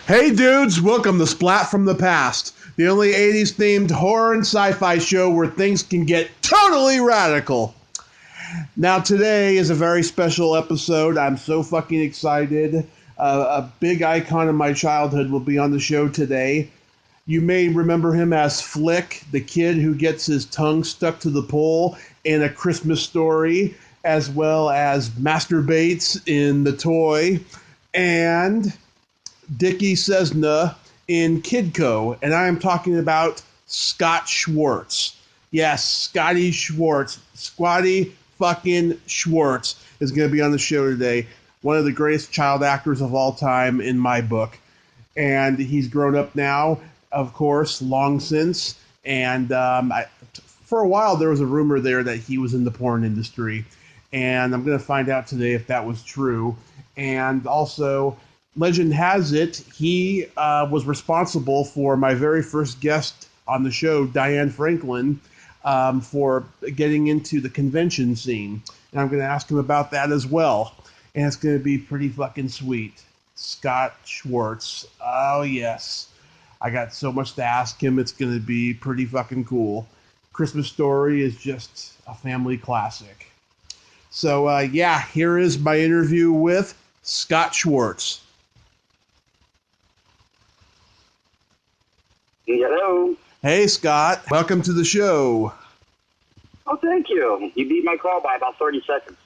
Hey dudes, welcome to Splat from the Past, the only 80s themed horror and sci-fi show where things can get totally radical. Now today is a very special episode. I'm so fucking excited. A big icon of my childhood will be on the show today. You may remember him as Flick, the kid who gets his tongue stuck to the pole in A Christmas Story, as well as masturbates in The Toy, and Dickie Cessna in Kidco, and I am talking about Scott Schwartz. Yes, Scotty Schwartz. Squatty fucking Schwartz is going to be on the show today. One of the greatest child actors of all time in my book. And he's grown up now, of course, long since. And for a while, there was a rumor there that he was in the porn industry. And I'm going to find out today if that was true. And also, legend has it, he was responsible for my very first guest on the show, Diane Franklin, for getting into the convention scene. And I'm going to ask him about that as well. And it's going to be pretty fucking sweet. Scott Schwartz. Oh, yes. I got so much to ask him. It's going to be pretty fucking cool. Christmas Story is just a family classic. So, here is my interview with Scott Schwartz. Hello. Hey, Scott. Welcome to the show. Oh, thank you. You beat my call by about 30 seconds.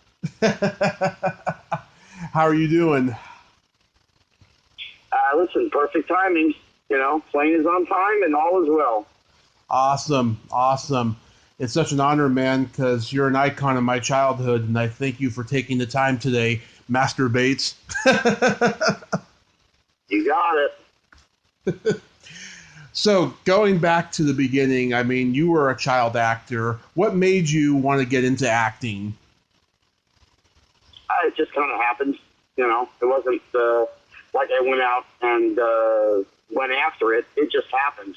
How are you doing? Listen, perfect timing. You know, plane is on time and all is well. Awesome. It's such an honor, man, because you're an icon of my childhood, and I thank you for taking the time today. Masturbates. You got it. So, going back to the beginning, I mean, you were a child actor. What made you want to get into acting? It just kind of happened. You know, it wasn't like I went out and went after it. It just happened.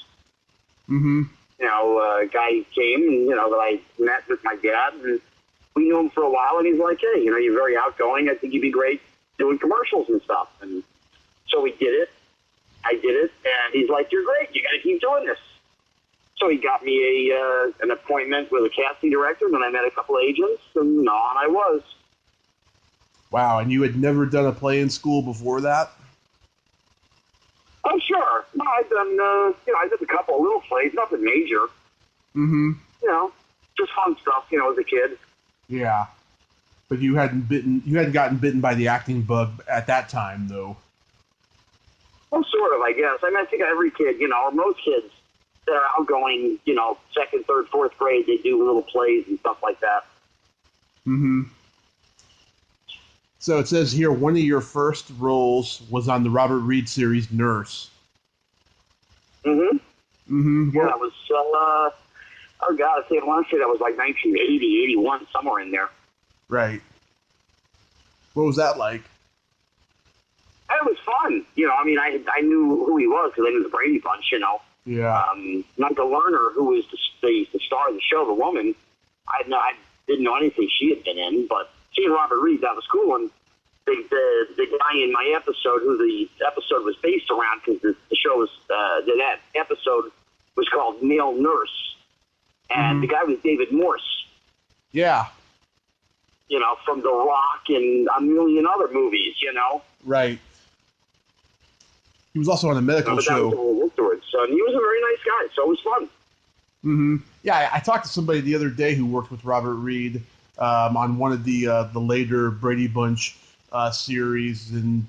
Mm-hmm. You know, a guy came, and, you know, that I met with my dad, and we knew him for a while, and he's like, hey, you know, you're very outgoing. I think you'd be great doing commercials and stuff. And so we did it. I did it, and he's like, you're great. You got to keep doing this. So he got me an appointment with a casting director, and then I met a couple of agents, and on I was. Wow, and you had never done a play in school before that? Oh, sure. No, I've done, I did a couple of little plays, nothing major. Mm-hmm. You know, just fun stuff, you know, as a kid. Yeah. But you hadn't gotten bitten by the acting bug at that time, though. Well, sort of, I guess. I mean, I think every kid, you know, or most kids that are outgoing, you know, second, third, fourth grade, they do little plays and stuff like that. Mm-hmm. So it says here, one of your first roles was on the Robert Reed series Nurse. Mm-hmm. Mm-hmm. Yeah, that was, I want to say that was like 1980, 81, somewhere in there. Right. What was that like? It was fun. You know, I mean, I knew who he was because I knew the Brady Bunch, you know. Yeah. Michael Lerner, who was the star of the show, the woman, I didn't know anything she had been in, but seeing Robert Reed, that was cool. And the guy in my episode, who the episode was based around, because the show was, that episode was called Male Nurse. And the guy was David Morse. Yeah. You know, from The Rock and a million other movies, you know. Right. He was also on a medical show. So he was a very nice guy, so it was fun. Mm-hmm. Yeah, I talked to somebody the other day who worked with Robert Reed on one of the later Brady Bunch series, and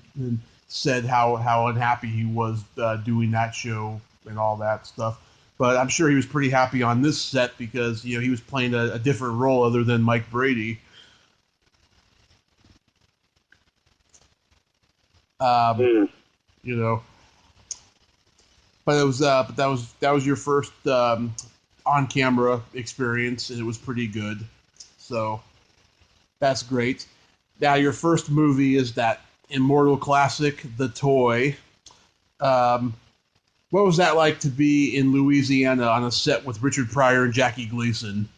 said how unhappy he was doing that show and all that stuff. But I'm sure he was pretty happy on this set because, you know, he was playing a different role other than Mike Brady. You know, but it was that was your first on camera experience, and it was pretty good. So that's great. Now your first movie is that immortal classic, The Toy. What was that like to be in Louisiana on a set with Richard Pryor and Jackie Gleason?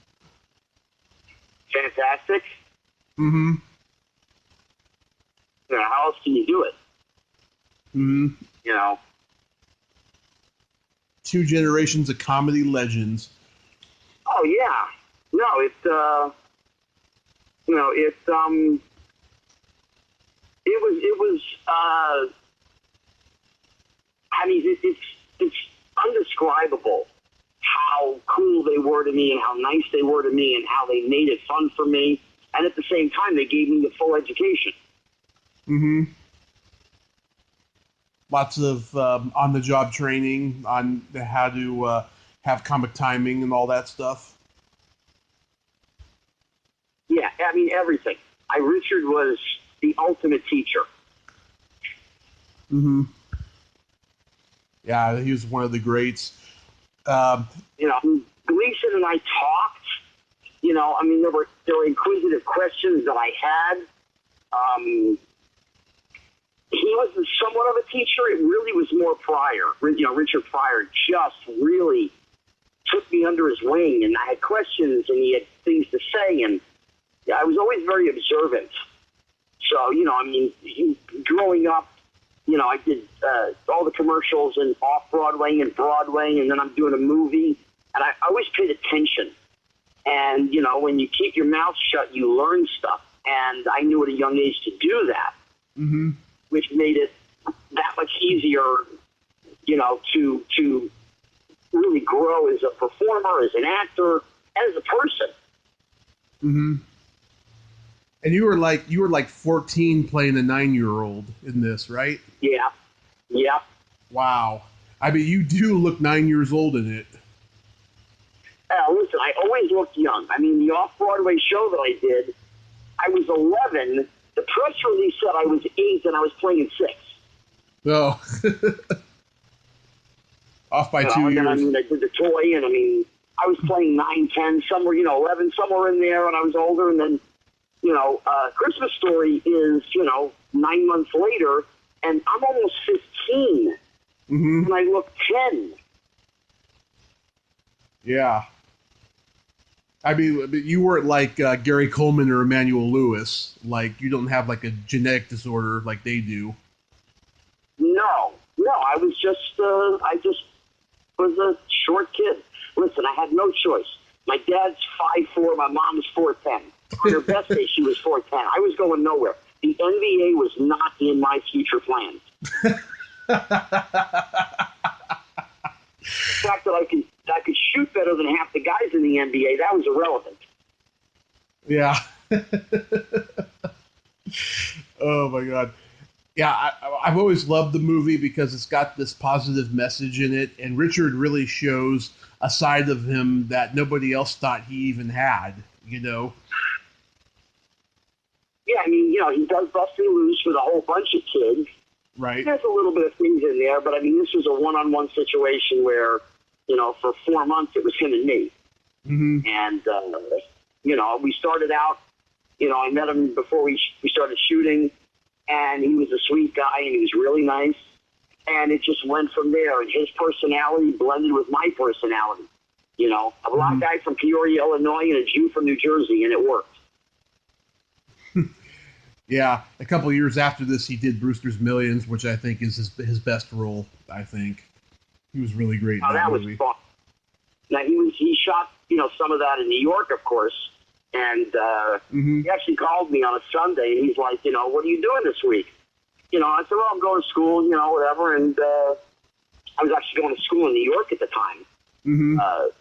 Fantastic. Mm-hmm. You know, how else can you do it? Mm-hmm. You know. Two generations of comedy legends. Oh yeah. No, it was I mean it's undescribable how cool they were to me and how nice they were to me and how they made it fun for me, and at the same time they gave me the full education. Mm-hmm. Lots of on-the-job training on how to have comic timing and all that stuff. Yeah, I mean, everything. Richard was the ultimate teacher. Mm-hmm. Yeah, he was one of the greats. Gleason and I talked. I mean, there were inquisitive questions that I had. He was somewhat of a teacher. It really was more Pryor. Richard Pryor just really took me under his wing, and I had questions, and he had things to say, and I was always very observant. So, I mean, growing up, I did all the commercials and off-Broadway and Broadway, and then I'm doing a movie, and I always paid attention. And, when you keep your mouth shut, you learn stuff. And I knew at a young age to do that, mm-hmm. which made it that much easier, to really grow as a performer, as an actor, as a person. Mm-hmm. And you were like 14 playing a 9-year-old in this, right? Yeah. Yeah. Wow. I mean, you do look 9 years old in it. Listen, I always looked young. I mean, the off-Broadway show that I did, I was 11. The press release said I was 8 and I was playing 6. Oh. Off by 2 years. And then, I mean, I did the toy, and I mean, I was playing 9, 10, somewhere, 11, somewhere in there when I was older, and then, Christmas Story is, 9 months later, and I'm almost 15, mm-hmm. and I look 10. Yeah. I mean, you weren't like Gary Coleman or Emmanuel Lewis. Like, you don't have like a genetic disorder like they do. No, I was I just was a short kid. Listen, I had no choice. My dad's 5'4", my mom's 4'10". On her best day, she was 4'10". I was going nowhere. The NBA was not in my future plans. The fact that I could shoot better than half the guys in the NBA, that was irrelevant. Yeah. Oh my God. Yeah, I've always loved the movie because it's got this positive message in it, and Richard really shows a side of him that nobody else thought he even had, Yeah, I mean, he does busting loose with a whole bunch of kids. Right. There's a little bit of things in there, but I mean, this was a one-on-one situation where, for 4 months it was him and me. Mm-hmm. And, we started out, I met him before we started shooting, and he was a sweet guy, and he was really nice. And it just went from there, and his personality blended with my personality. A black guy from Peoria, Illinois, and a Jew from New Jersey, and it worked. Yeah, a couple of years after this, he did Brewster's Millions, which I think is his best role. I think he was really great. Oh, that movie was fun. Now he shot some of that in New York, of course, and he actually called me on a Sunday, and he's like, what are you doing this week? I said, well, I'm going to school, whatever, and I was actually going to school in New York at the time. Mm-hmm.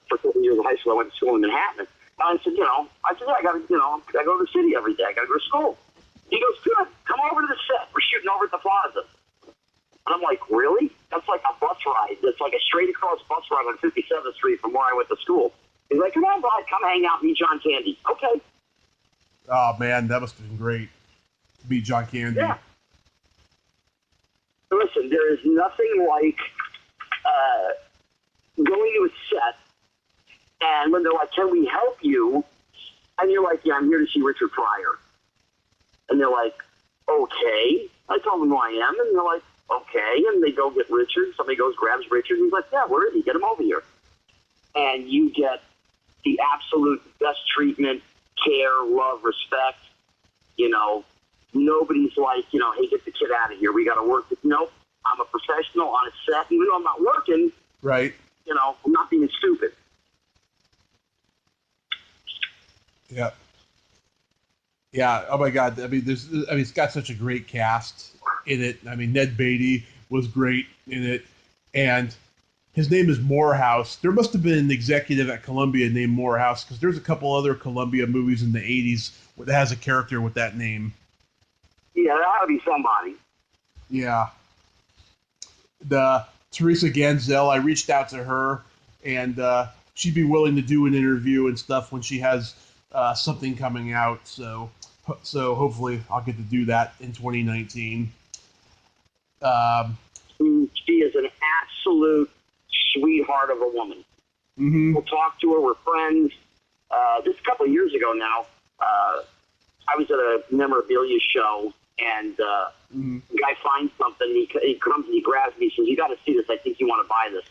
For 4 years of high school, I went to school in Manhattan. And I said, yeah, I got to, I go to the city every day. I got to go to school. He goes, good, come over to the set. We're shooting over at the Plaza. And I'm like, really? That's like a bus ride. It's like a straight across bus ride on 57th Street from where I went to school. He's like, come on, bud, come hang out, meet John Candy. Okay. Oh, man, that must have been great to meet John Candy. Yeah. Listen, there is nothing like going to a set, and when they're like, can we help you? And you're like, yeah, I'm here to see Richard Pryor. And they're like, okay. I told them who I am, and they're like, okay. And they go get Richard. Somebody goes, grabs Richard, and he's like, yeah, where is he? Get him over here. And you get the absolute best treatment, care, love, respect. Nobody's like, hey, get the kid out of here. We got to work. Nope. I'm a professional on a set. Even though I'm not working, Right. I'm not being stupid. Yeah. Yeah. Oh my God. I mean, it's got such a great cast in it. I mean, Ned Beatty was great in it, and his name is Morehouse. There must have been an executive at Columbia named Morehouse, because there's a couple other Columbia movies in the '80s that has a character with that name. Yeah, there ought to be somebody. Yeah. The Teresa Ganzel, I reached out to her, and she'd be willing to do an interview and stuff when she has something coming out. So hopefully I'll get to do that in 2019. She is an absolute sweetheart of a woman. Mm-hmm. We'll talk to her. We're friends. Just a couple of years ago now, I was at a memorabilia show, and the guy finds something. He comes and he grabs me. He says, "You got to see this. I think you want to buy this."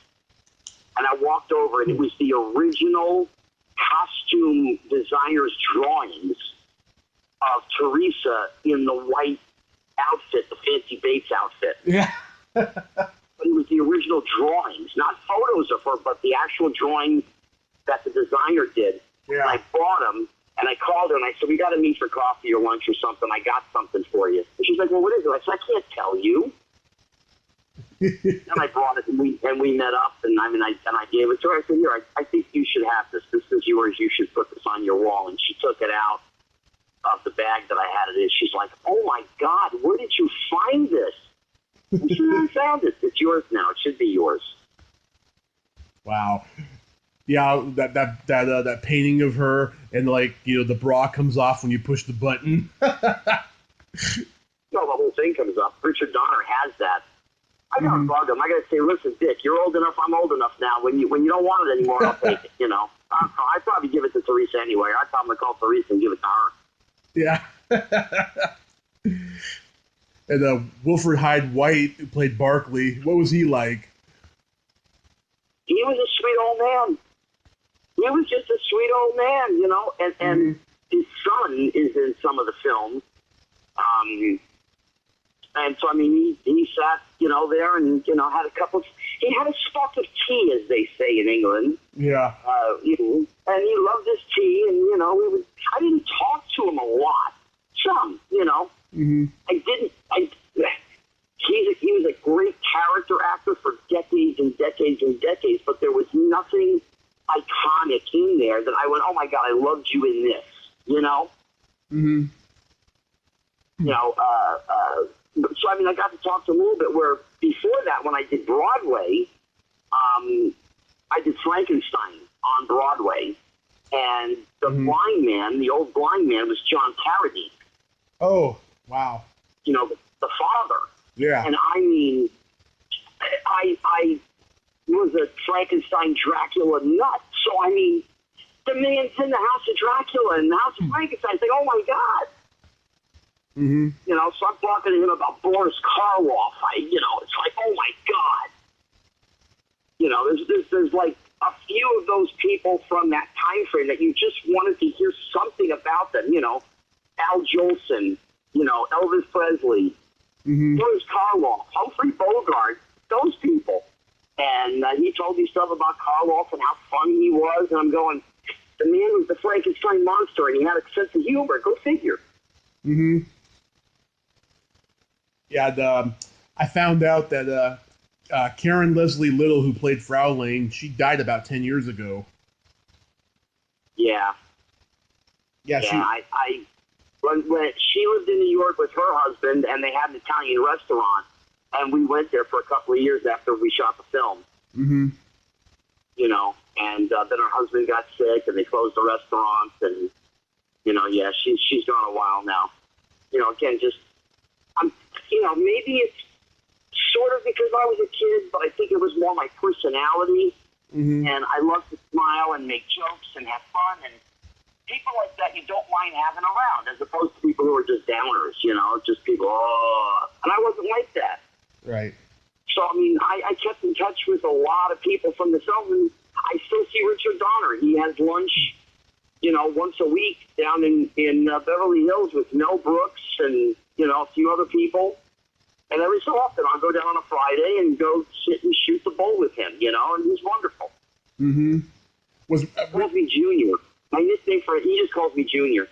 And I walked over, and it was the original costume designer's drawings of Teresa in the white outfit, the Fancy Bates outfit. Yeah. But it was the original drawings, not photos of her, but the actual drawings that the designer did. Yeah. And I bought them, and I called her, and I said, "We got to meet for coffee or lunch or something. I got something for you." And she's like, "Well, what is it?" I said, "I can't tell you." And I brought it, and we met up, and I gave it to her. I said, "Here, I think you should have this. This is yours. You should put this on your wall." And she took it out of the bag that I had it in. She's like, "Oh my God, where did you find this?" I said, "I found it. It's yours now. It should be yours." Wow. Yeah, that painting of her, and the bra comes off when you push the button. No, the whole thing comes up. Richard Donner has that. I gotta bug him. I gotta say, "Listen, Dick, you're old enough. I'm old enough now. When you don't want it anymore, I'll take it." I'd probably give it to Teresa anyway. I'd probably call Teresa and give it to her. Yeah. And Wilfred Hyde White, who played Barkley, what was he like? He was a sweet old man. He was just a sweet old man, and his son is in some of the films. And so, I mean, he sat, there and, had a cup of, he had a spot of tea, as they say in England. Yeah. And he loved his tea, and, I didn't talk to him a lot. Some, Mm-hmm. He was a great character actor for decades and decades and decades, but there was nothing iconic in there that I went, "Oh my God, I loved you in this," Mm-hmm. So, I mean, I got to talk to him a little bit, where before that, when I did Broadway, I did Frankenstein on Broadway, and the blind man, the old blind man, was John Carradine. Oh, wow. The father. Yeah. And I mean, I was a Frankenstein Dracula nut. So, I mean, the man's in the House of Dracula and the House of Frankenstein. It's like, oh my God. Mm-hmm. So I'm talking to him about Boris Karloff. It's like, oh my God. There's like a few of those people from that time frame that you just wanted to hear something about them. Al Jolson, Elvis Presley, Boris Karloff, Humphrey Bogart, those people. And he told me stuff about Karloff and how funny he was. And I'm going, the man was the Frankenstein monster, and he had a sense of humor. Go figure. Mm-hmm. Yeah, I found out that Karen Leslie Little, who played Frau Lane, she died about 10 years ago. Yeah. Yeah, when she lived in New York with her husband, and they had an Italian restaurant, and we went there for a couple of years after we shot the film. Mm-hmm. And then her husband got sick, and they closed the restaurant, and she's gone a while now. Again, just maybe it's sort of because I was a kid, but I think it was more my personality, and I love to smile and make jokes and have fun, and people like that you don't mind having around, as opposed to people who are just downers, just people, and I wasn't like that. Right. So, I mean, I kept in touch with a lot of people from the film, and I still see Richard Donner. He has lunch, once a week down in Beverly Hills with Mel Brooks and, a few other people. And every so often, I'll go down on a Friday and go sit and shoot the bull with him, and he's wonderful. Mm-hmm. He calls me Junior. My nickname for he just calls me Junior.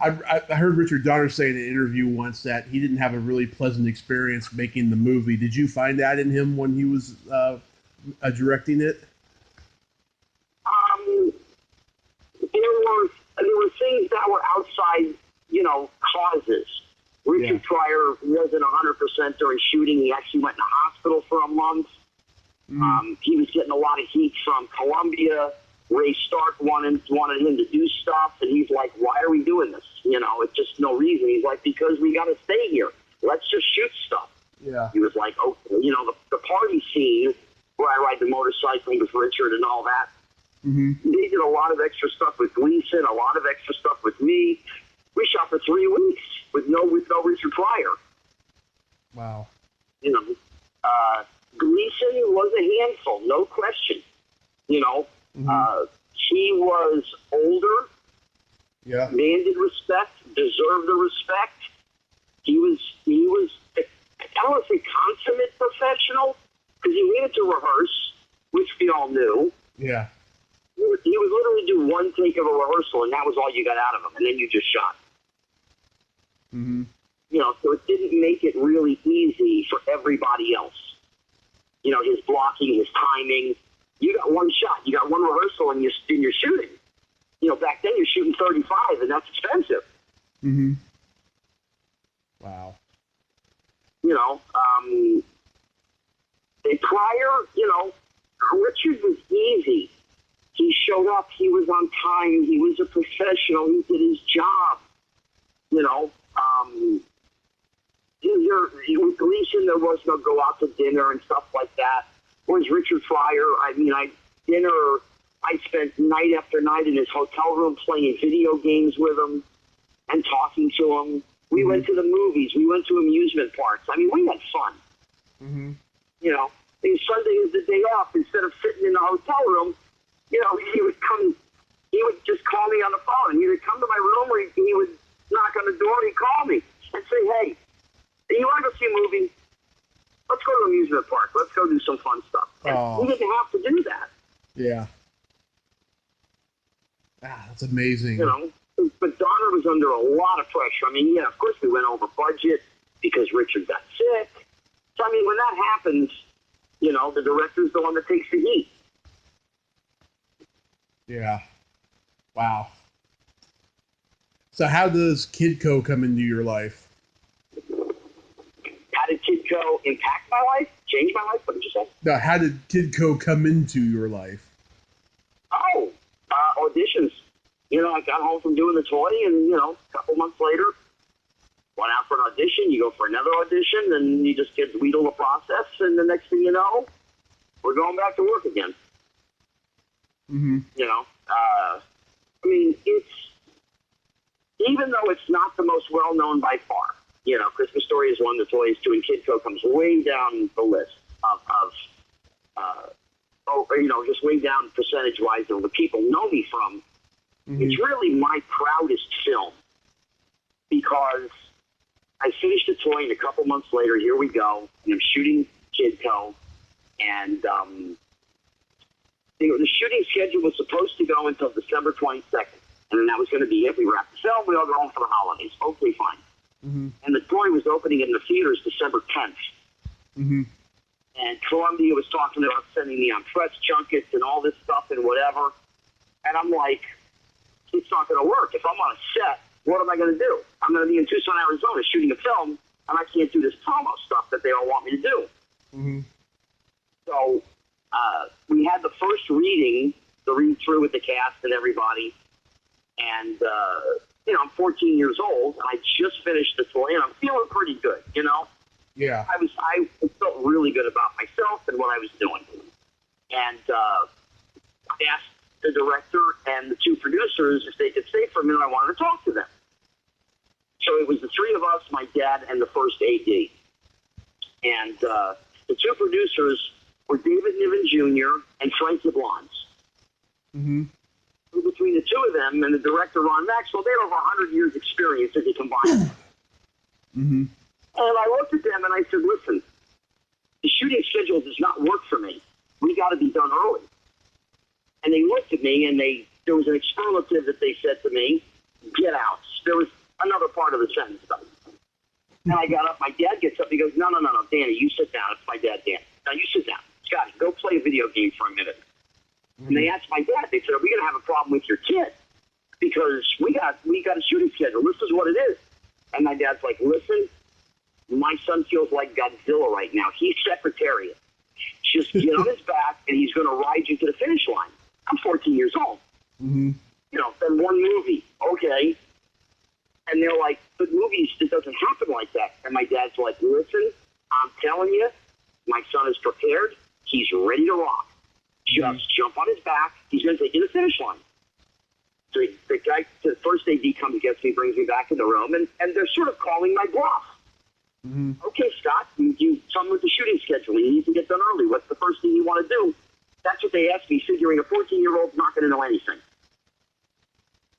I heard Richard Donner say in an interview once that he didn't have a really pleasant experience making the movie. Did you find that in him when he was directing it? There were things that were outside, causes. Richard Pryor wasn't 100% during shooting. He actually went in the hospital for a month. He was getting a lot of heat from Columbia. Ray Stark wanted him to do stuff, and he's like, why are we doing this? It's just no reason. He's like, because we got to stay here. Let's just shoot stuff. Yeah. He was like, oh, the party scene where I ride the motorcycle with Richard and all that. Mm-hmm. They did a lot of extra stuff with Gleason, a lot of extra stuff with me. We shot for 3 weeks with no Richard Pryor. Wow. Gleason was a handful, no question. Mm-hmm. He was older, demanded respect, deserved the respect. He was I don't want to say consummate professional, because he needed to rehearse, which we all knew. Yeah. He would literally do one take of a rehearsal, and that was all you got out of him, and then you just shot. Mm-hmm. So it didn't make it really easy for everybody else. His blocking, his timing. You got one shot, you got one rehearsal, and you're shooting. Back then you're shooting 35, and that's expensive. Mm-hmm. Wow. Pryor, Richard was easy. He showed up. He was on time. He was a professional. He did his job. With Gleason, there was no go out to dinner and stuff like that. Whereas Richard Pryor, I spent night after night in his hotel room playing video games with him and talking to him. We went to the movies. We went to amusement parks. We had fun. Mm-hmm. Sunday is the day off. Instead of sitting in the hotel room, he would just call me on the phone. He would come to my room, or he would knock on the door, and he'd call me and say, hey, you want to go see a movie? Let's go to an amusement park. Let's go do some fun stuff. And he didn't have to do that. Yeah. That's amazing. But Donner was under a lot of pressure. Of course we went over budget because Richard got sick. So, when that happens, the director's the one that takes the heat. Yeah. Wow. So how does Kidco come into your life? How did Kidco impact my life? Change my life? What did you say? No, how did Kidco come into your life? Auditions. I got home from doing the toy, and, a couple months later, went out for an audition. You go for another audition, and you just get wheedle the process, and the next thing you know, we're going back to work again. Mm-hmm. It's, even though it's not the most well-known by far, Christmas Story is one, the toys two, and Kidco comes way down the list of just way down percentage-wise of the people know me from. Mm-hmm. It's really my proudest film because I finished the toy, and a couple months later, here we go, and I'm shooting Kidco, and the shooting schedule was supposed to go until December 22nd, and then that was going to be it. We wrapped the film, we all go home for the holidays. Okay, fine. Mm-hmm. And the toy was opening in the theaters December 10th. Mm-hmm. And Columbia was talking about sending me on press junkets and all this stuff and whatever. And I'm like, it's not going to work. If I'm on a set, what am I going to do? I'm going to be in Tucson, Arizona shooting a film, and I can't do this promo stuff that they all want me to do. Mm-hmm. So we had the first reading, the read-through with the cast and everybody. And, I'm 14 years old, and I just finished the toy, and I'm feeling pretty good, Yeah. I felt really good about myself and what I was doing. And I asked the director and the two producers if they could stay for a minute. I wanted to talk to them. So it was the three of us, my dad, and the first AD. And the two producers were David Niven Jr. and Frank LeBlanc. Mm-hmm. Between the two of them and the director, Ron Maxwell, they had over 100 years experience if you combine them. Mm-hmm. And I looked at them and I said, listen, the shooting schedule does not work for me. We got to be done early. And they looked at me and there was an expletive that they said to me, get out. There was another part of the sentence. And I got up. My dad gets up. He goes, no, Danny, you sit down. It's my dad, Dan. Now you sit down. Scotty, go play a video game for a minute. Mm-hmm. And they asked my dad, they said, are we going to have a problem with your kid? Because we got a shooting schedule. This is what it is. And my dad's like, listen, my son feels like Godzilla right now. He's Secretariat. Just get on his back, and he's going to ride you to the finish line. I'm 14 years old. Mm-hmm. Then one movie. Okay. And they're like, but movies, it doesn't happen like that. And my dad's like, listen, I'm telling you, my son is prepared. He's ready to rock. Just jump on his back. He's going to take you to the finish line. So the guy, the first AD comes, gets me, brings me back in the room, and they're sort of calling my bluff. Mm-hmm. Okay, Scott, you tell me with the shooting schedule. You need to get done early. What's the first thing you want to do? That's what they asked me, figuring a 14-year-old's not going to know anything.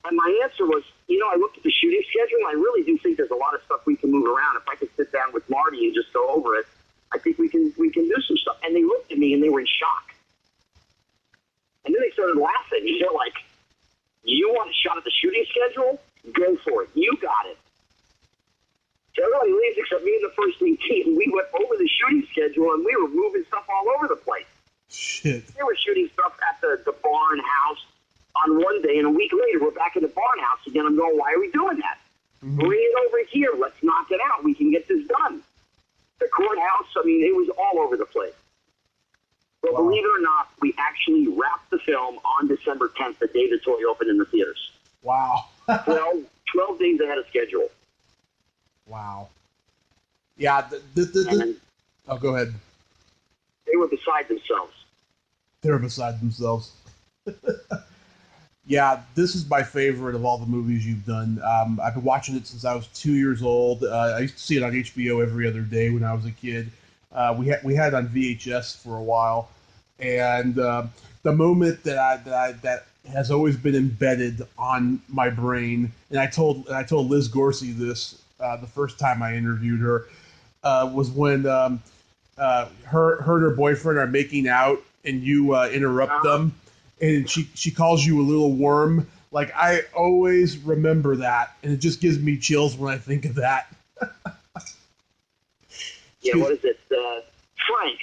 And my answer was, I looked at the shooting schedule, and I really do think there's a lot of stuff we can move around. If I could sit down with Marty and just go over it, I think we can do some stuff. And they looked at me, and they were in shock. And then they started laughing. They're like, you want a shot at the shooting schedule? Go for it. You got it. So everybody leaves except me and the first team. We went over the shooting schedule, and we were moving stuff all over the place. Shit. They were shooting stuff at the barn house on one day, and a week later, we're back at the barn house again. I'm going, why are we doing that? Mm-hmm. Bring it over here. Let's knock it out. We can get this done. The courthouse, it was all over the place. But believe it or not, we actually wrapped the film on December 10th, the day the toy opened in the theaters. Wow. 12 days ahead of schedule. Wow. Yeah. Go ahead. They were beside themselves. They were beside themselves. Yeah, this is my favorite of all the movies you've done. I've been watching it since I was 2 years old. I used to see it on HBO every other day when I was a kid. We had it on VHS for a while, and the moment that has always been embedded on my brain, and I told Liz Gorsey this the first time I interviewed her, was when her and her boyfriend are making out, and you interrupt them, and she calls you a little worm. Like, I always remember that, and it just gives me chills when I think of that. Yeah, what is it? Frank,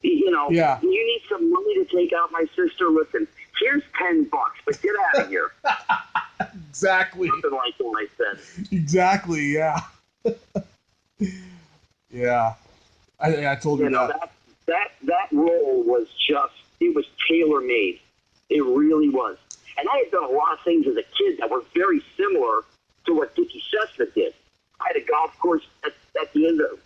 yeah. You need some money to take out my sister. Listen, here's $10, but get out of here. Exactly. Something like what I said. Exactly, yeah. Yeah. I told you that. That role was it was tailor-made. It really was. And I had done a lot of things as a kid that were very similar to what Dickie Cessna did. I had a golf course at the end of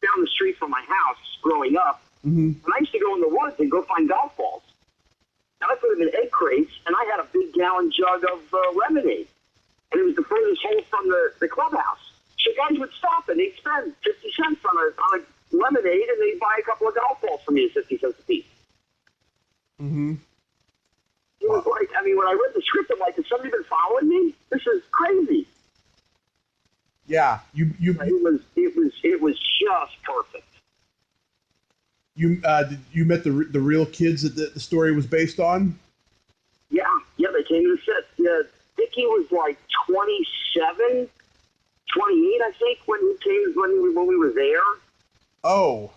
down the street from my house growing up, and I used to go in the woods and go find golf balls. And I put them in egg crates, and I had a big gallon jug of lemonade, and it was the furthest hole from the clubhouse. So guys would stop, and they'd spend 50 cents on a lemonade, and they'd buy a couple of golf balls for me at 50 cents a piece. Mm-hmm. It was like, when I read the script, I'm like, has somebody been following me? This is crazy. Yeah, It was just perfect. You met the real kids that the story was based on? Yeah, they came to the set. Yeah, Dickie was like 27, 28, I think, when he came when we were there. Oh,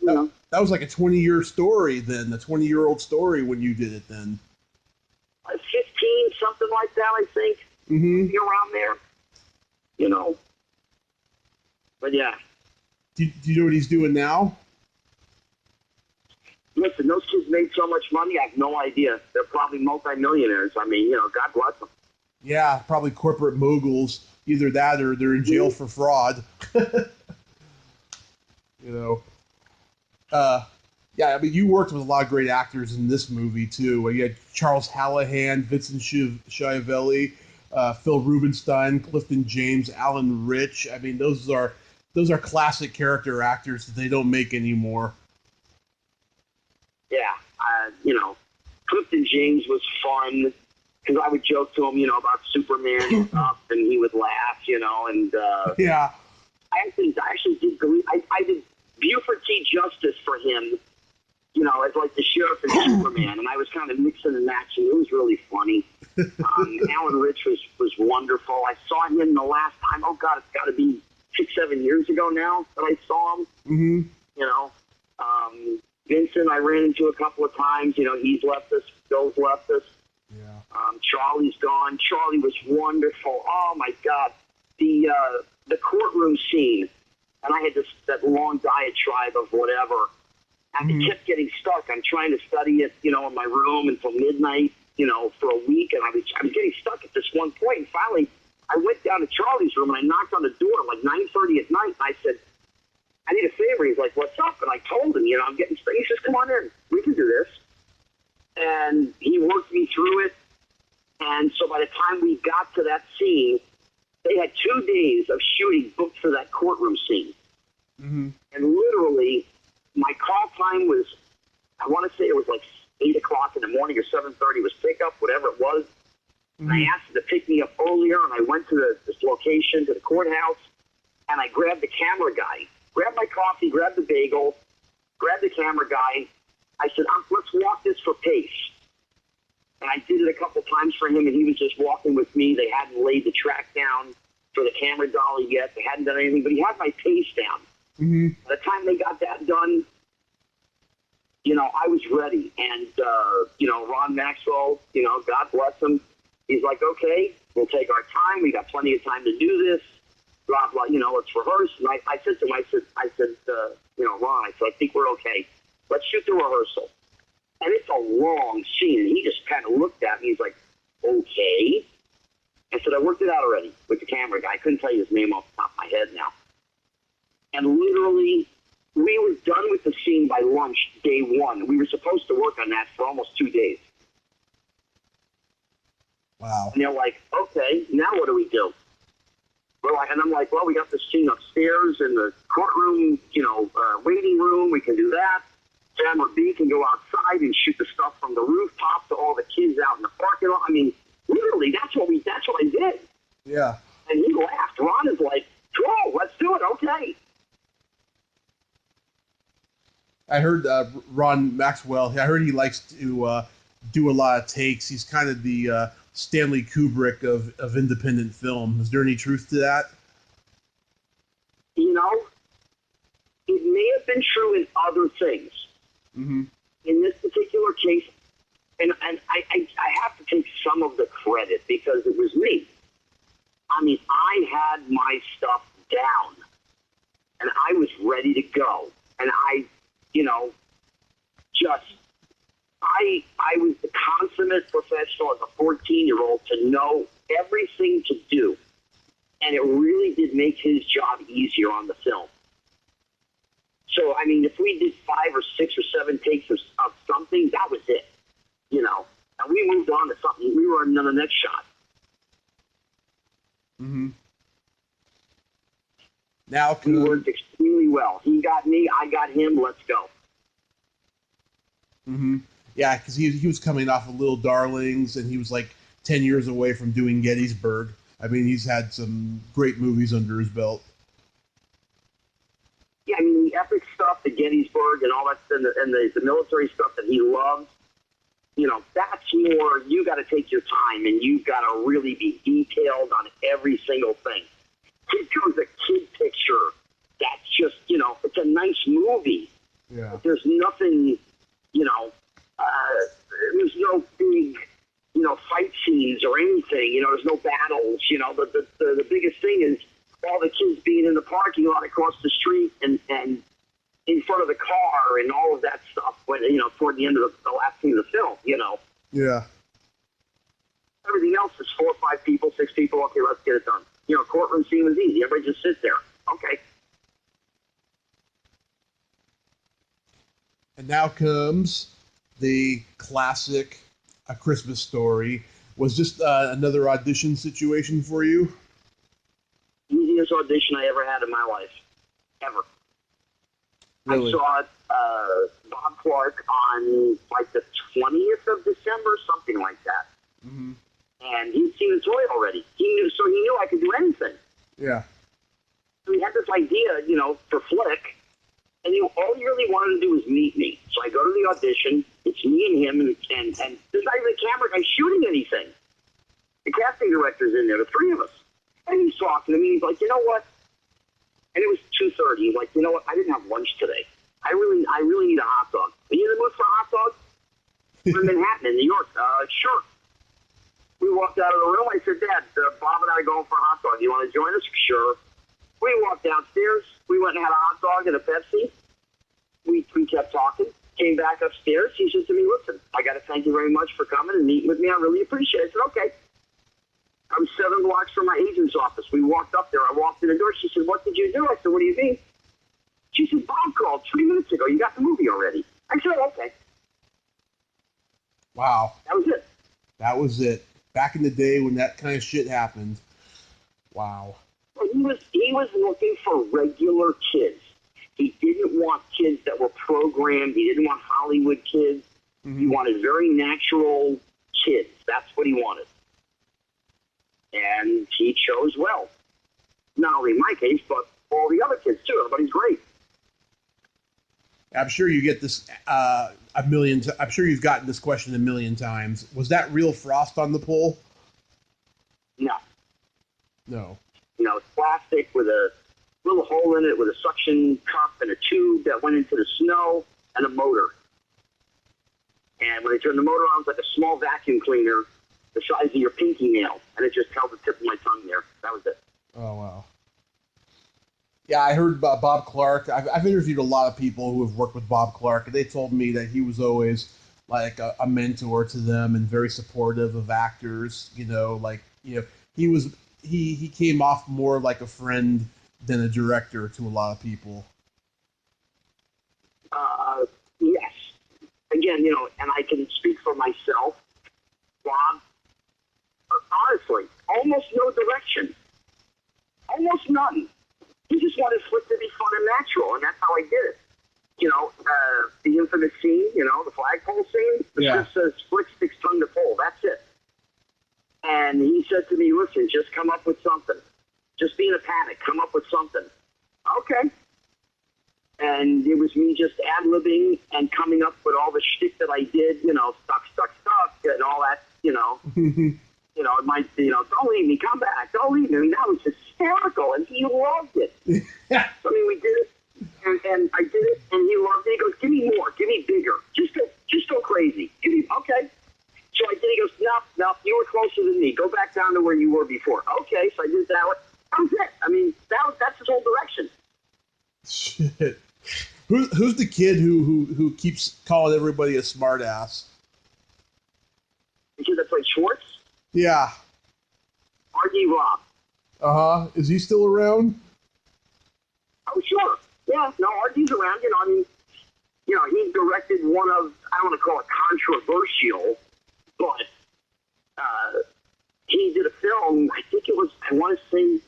that was like a 20-year story then, the 20-year-old story when you did it then. 15, something like that, I think. Mm-hmm. Around there. But yeah. Do you know what he's doing now? Listen, those kids made so much money, I have no idea. They're probably multimillionaires. God bless them. Yeah, probably corporate moguls. Either that or they're in jail for fraud. Yeah, you worked with a lot of great actors in this movie, too. You had Charles Hallahan, Vincent Schiavelli, Phil Rubenstein, Clifton James, Alan Rich. Those are classic character actors that they don't make anymore. Yeah, Clifton James was fun because I would joke to him, about Superman and stuff, and he would laugh, and yeah. I actually did believe, I did Buford T. Justice for him, you know, as like the sheriff and Superman, and I was kind of mixing and matching. It was really funny. Alan Rich was wonderful. I saw him the last time, oh God, it's got to be 6-7 years ago now that I saw him. Mm-hmm. You know, Vincent I ran into a couple of times. You know, he's left us. Bill's left us. Yeah. Charlie's gone. Charlie was wonderful. Oh my God, the courtroom scene, and I had that long diatribe of whatever. And I kept getting stuck. I'm trying to study it, you know, in my room until midnight, you know, for a week, and I was getting stuck at this one point. And finally, I went down to Charlie's room and I knocked on the door at like 9:30 at night. And I said, "I need a favor." He's like, "What's up?" And I told him, you know, I'm getting stuck. He says, "Come on in. We can do this." And he worked me through it. And so by the time we got to that scene, they had 2 days of shooting booked for that courtroom scene. Mm-hmm. And literally, my call time was, I want to say it was like 8 o'clock in the morning or 7:30 was pickup, whatever it was. And I asked him to pick me up earlier, and I went to this location, to the courthouse, and I grabbed the camera guy, grabbed my coffee, grabbed the bagel, grabbed the camera guy. I said, let's walk this for pace. And I did it a couple times for him, and he was just walking with me. They hadn't laid the track down for the camera dolly yet. They hadn't done anything, but he had my pace down. Mm-hmm. By the time they got that done, you know, I was ready. And, you know, Ron Maxwell, you know, God bless him, he's like, okay, we'll take our time. We got plenty of time to do this. Blah, blah, you know, let's rehearse. And I said to him, I said, you know, Ron, I said, I think we're okay. Let's shoot the rehearsal. And it's a long scene. And he just kind of looked at me. He's like, okay. I said, I worked it out already with the camera guy. I couldn't tell you his name off the top of my head now. And literally, we were done with the scene by lunch, day one. We were supposed to work on that for almost 2 days. Wow. And they're like, okay, now what do we do? And I'm like, well, we got this scene upstairs in the courtroom, you know, waiting room. We can do that. Camera B can go outside and shoot the stuff from the rooftop to all the kids out in the parking lot. I mean, literally, that's what I did. Yeah. And he laughed. Ron is like, cool, let's do it, okay. I heard Ron Maxwell, I heard he likes to do a lot of takes. He's kind of the Stanley Kubrick of independent film. Is there any truth to that? You know, it may have been true in other things. Mm-hmm. In this particular case, and I have to take some of the credit because it was me. I mean, I had my stuff down, and I was ready to go. And I, you know, I was the consummate professional as a 14-year-old to know everything to do. And it really did make his job easier on the film. So, I mean, if we did 5 or 6 or 7 takes of something, that was it, you know. And we moved on to something. We were on the next shot. Mm-hmm. Now, we worked extremely well. He got me, I got him, let's go. Mm-hmm. Yeah, because he was coming off of Little Darlings, and he was like 10 years away from doing Gettysburg. I mean, he's had some great movies under his belt. Yeah, I mean, the epic stuff, the Gettysburg and all that, and the military stuff that he loves, you know, that's more, you got to take your time, and you've got to really be detailed on every single thing. Kidco's a kid picture that's just, you know, it's a nice movie. Yeah. But there's nothing, you know, there's no big, you know, fight scenes or anything. You know, there's no battles. You know, the biggest thing is all the kids being in the parking lot across the street and in front of the car and all of that stuff. When, you know, toward the end of the last scene of the film, you know. Yeah. Everything else is 4 or 5 people, 6 people. Okay, let's get it done. You know, courtroom scene was easy. Everybody just sits there. Okay. And now comes the classic A Christmas Story. Was this another audition situation for you? Easiest audition I ever had in my life. Ever. Really? I saw Bob Clark on like the 20th of December, something like that. Mm-hmm. And he'd seen the toy already. He knew I could do anything. Yeah. we had this idea, for Flick, and all he really wanted to do was meet me. So I go to the audition. It's me and him, and there's not even a camera guy shooting anything. The casting director's in there, the three of us. And he's talking to me. He's like, you know what? And it was 2:30. He's like, you know what? I didn't have lunch today. I really need a hot dog. Are you in the mood for a hot dog? We're in Manhattan, in New York. Sure. We walked out of the room. I said, Dad, Bob and I are going for a hot dog. You want to join us? Sure. We walked downstairs. We went and had a hot dog and a Pepsi. We kept talking. Came back upstairs. He said to me, listen, I got to thank you very much for coming and meeting with me. I really appreciate it. I said, okay. I'm 7 blocks from my agent's office. We walked up there. I walked in the door. She said, what did you do? I said, what do you mean? She said, Bob called 3 minutes ago. You got the movie already. I said, okay. Wow. That was it. That was it. Back in the day when that kind of shit happened. Wow. He was looking for regular kids. He didn't want kids that were programmed. He didn't want Hollywood kids. Mm-hmm. He wanted very natural kids. That's what he wanted. And he chose well. Not only in my case, but all the other kids too. Everybody's great. I'm sure you get this a million. I'm sure you've gotten this question a million times. Was that real frost on the pole? No. No. It's plastic with a little hole in it with a suction cup and a tube that went into the snow and a motor. And when they turned the motor on, it was like a small vacuum cleaner the size of your pinky nail, and it just held the tip of my tongue there. That was it. Oh, wow. Yeah, I heard Bob Clark. I've interviewed a lot of people who have worked with Bob Clark, and they told me that he was always like a mentor to them and very supportive of actors. He came off more like a friend than a director to a lot of people. Yes. Again, and I can speak for myself. Bob, honestly, almost no direction. Almost none. He just wanted Flick to be fun and natural, and that's how I did it. The infamous scene, the flagpole scene, the script says Flick sticks tongue to pole. That's it. And he said to me, listen, just come up with something. Just be in a panic. Come up with something. Okay. And it was me just ad-libbing and coming up with all the shit that I did, stuck, and all that, it might be, don't leave me, come back, don't leave me. I mean, that was hysterical, and he loved it. So, we did it, and I did it, and he loved it. He goes, give me more, give me bigger, just go crazy. Give me, okay. So I did. He goes, no, you were closer than me. Go back down to where you were before. Okay, so I did that. That was it. That's his whole direction. Shit. Who's the kid who keeps calling everybody a smartass? The kid that played Schwartz? Yeah. R.D. Robb. Uh-huh. Is he still around? Oh, sure. Yeah, no, R.D.'s around. He directed one of, I don't want to call it controversial, but he did a film, I think it was, I want to say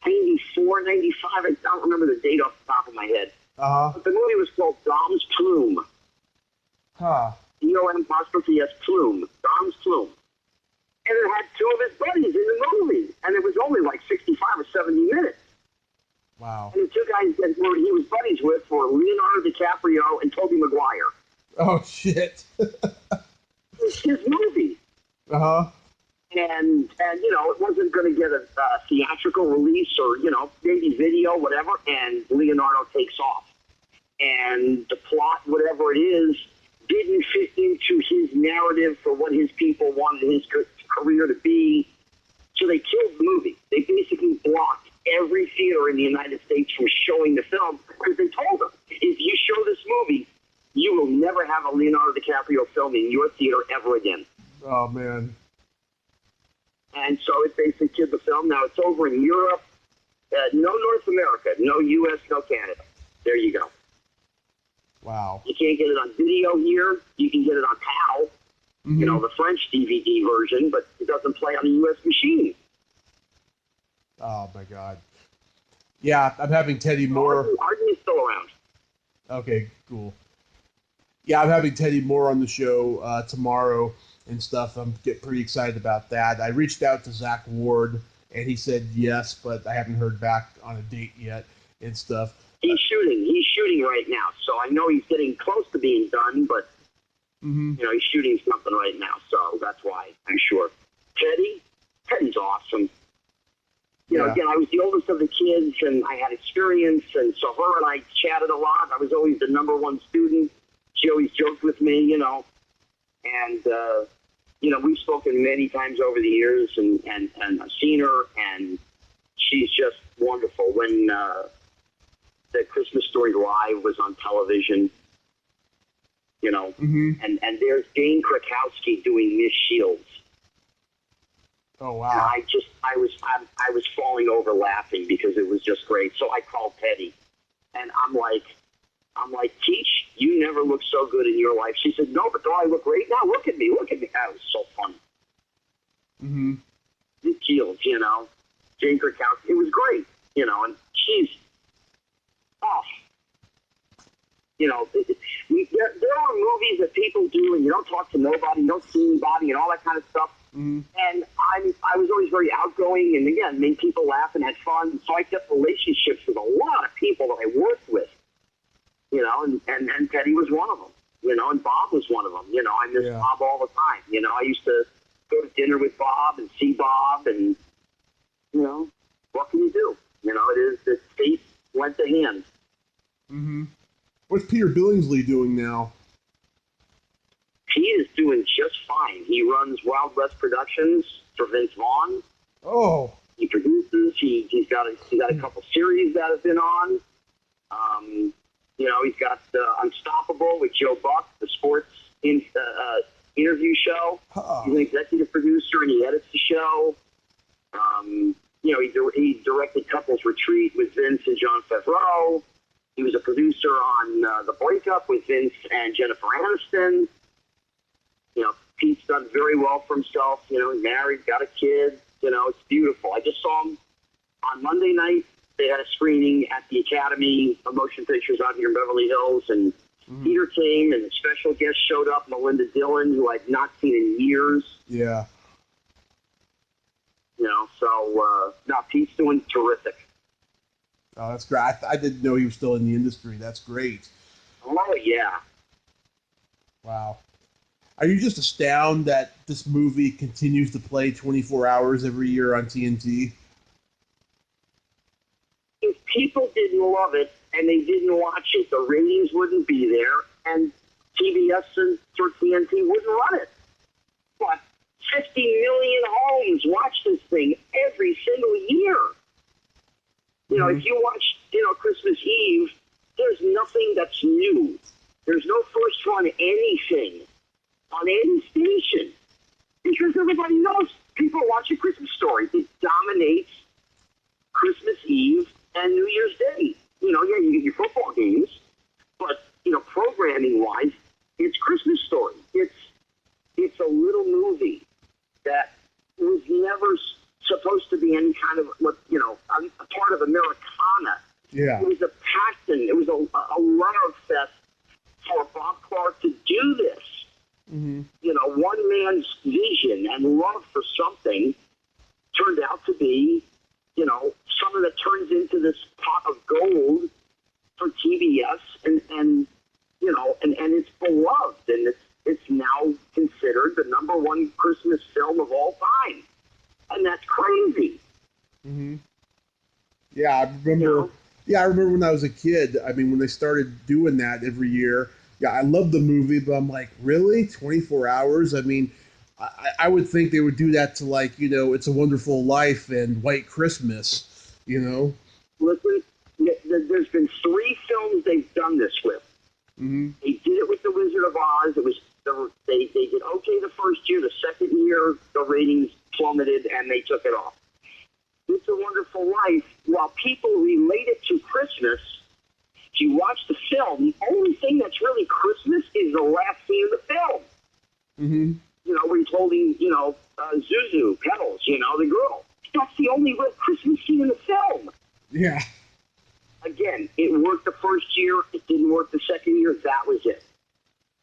94, 95, I don't remember the date off the top of my head. Uh-huh. But the movie was called Dom's Plume. Huh. D-O-M-apostrophe-S Plume. Dom's Plume. And it had two of his buddies in the movie. And it was only like 65 or 70 minutes. Wow. And the two guys that he was buddies with were Leonardo DiCaprio and Tobey Maguire. Oh, shit. It's his movie. Uh-huh. And it wasn't going to get a theatrical release or, maybe video, whatever, and Leonardo takes off. And the plot, whatever it is, didn't fit into his narrative for what his people wanted his career to be. So they killed the movie. They basically blocked every theater in the United States from showing the film because they told them, if you show this movie, you will never have a Leonardo DiCaprio film in your theater ever again. Oh, man. And so it basically killed the film. Now it's over in Europe. No North America. No U.S., no Canada. There you go. Wow. You can't get it on video here. You can get it on PAL, the French DVD version, but it doesn't play on a U.S. machine. Oh, my God. Yeah, I'm having Teddy Moore. Arden is still around. Okay, cool. Yeah, I'm having Teddy Moore on the show tomorrow and stuff. I'm getting pretty excited about that. I reached out to Zach Ward And he said yes, but I haven't heard back on a date yet and stuff. He's shooting right now, so I know he's getting close to being done, but he's shooting something right now, so that's why I'm sure. Teddy's awesome. Again, I was the oldest of the kids, and I had experience, and so her and I chatted a lot. I was always the number one student. She always joked with me, and we've spoken many times over the years, and I've seen her, and she's just wonderful. When the Christmas Story Live was on television, and there's Jane Krakowski doing Miss Shields. Oh wow! And I was falling over laughing because it was just great. So I called Teddy, and I'm like, Teach, you never looked so good in your life. She said, no, but do I look great now? Look at me. That was so funny. Miss Shields, Jane Krakowski. It was great, and she's there are movies that people do, and you don't talk to nobody, you don't see anybody, and all that kind of stuff. And I was always very outgoing, and again, made people laugh and had fun. So I kept relationships with a lot of people that I worked with, and Teddy was one of them, and Bob was one of them. I miss Bob all the time. I used to go to dinner with Bob and see Bob, and what can you do? The fate went to hand. What's Peter Billingsley doing now? He is doing just fine. He runs Wild West Productions for Vince Vaughn. Oh. He produces. He's got a couple series that have been on. He's got Unstoppable with Joe Buck, the sports interview show. He's an executive producer, and he edits the show. He directed Couples Retreat with Vince and John Favreau. He was a producer on The Breakup with Vince and Jennifer Aniston. Pete's done very well for himself. He's married, got a kid. It's beautiful. I just saw him on Monday night. They had a screening at the Academy of Motion Pictures out here in Beverly Hills, and Peter came, and a special guest showed up, Melinda Dillon, who I'd not seen in years. Yeah. Pete's doing terrific. Oh, that's great. I didn't know he was still in the industry. That's great. Oh, yeah. Wow. Are you just astounded that this movie continues to play 24 hours every year on TNT? If people didn't love it and they didn't watch it, the ratings wouldn't be there, and TBS and TNT wouldn't run it. But 50 million homes watch this thing every single year. If you watch, Christmas Eve, there's nothing that's new. There's no first run anything on any station because everybody knows people watch A Christmas Story. It dominates Christmas Eve and New Year's Day. You get your football games, but programming-wise, it's Christmas Story. It's a little movie that was never supposed to be any kind of a part of Americana. Yeah. It was a passion. It was a love fest for Bob Clark to do this. One man's vision and love for something turned out to be, something that turns into this pot of gold for TBS, and it's beloved, and it's now considered the number one Christmas film of all time, and that's crazy. Yeah, I remember. Yeah, I remember when I was a kid. I mean, when they started doing that every year. Yeah, I loved the movie, but I'm like, really? 24 hours? I mean, I would think they would do that to It's a Wonderful Life and White Christmas, Listen, there's been 3 films they've done this with. They did it with The Wizard of Oz. It was they did okay the first year. The second year, the ratings plummeted, and they took it off. It's a Wonderful Life, while people relate it to Christmas, if you watch the film, the only thing that's really Christmas is the last scene of the film. Where he's holding, Zuzu, Petals, the girl. That's the only real Christmas scene in the film. Yeah. Again, it worked the first year. It didn't work the second year. That was it.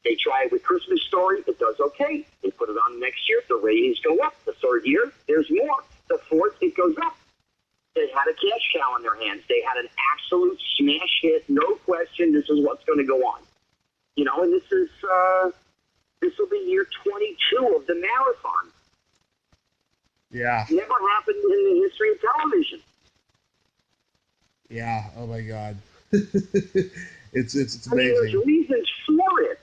They try it with Christmas Story. It does okay. They put it on next year. The ratings go up. The third year, there's more. The fourth, it goes up. They had a cash cow in their hands. They had an absolute smash hit, no question. This is what's going to go on. You know, and this will be year 22 of the marathon. Yeah. Never happened in the history of television. Yeah. Oh my God. it's amazing. I mean, there's reasons for it.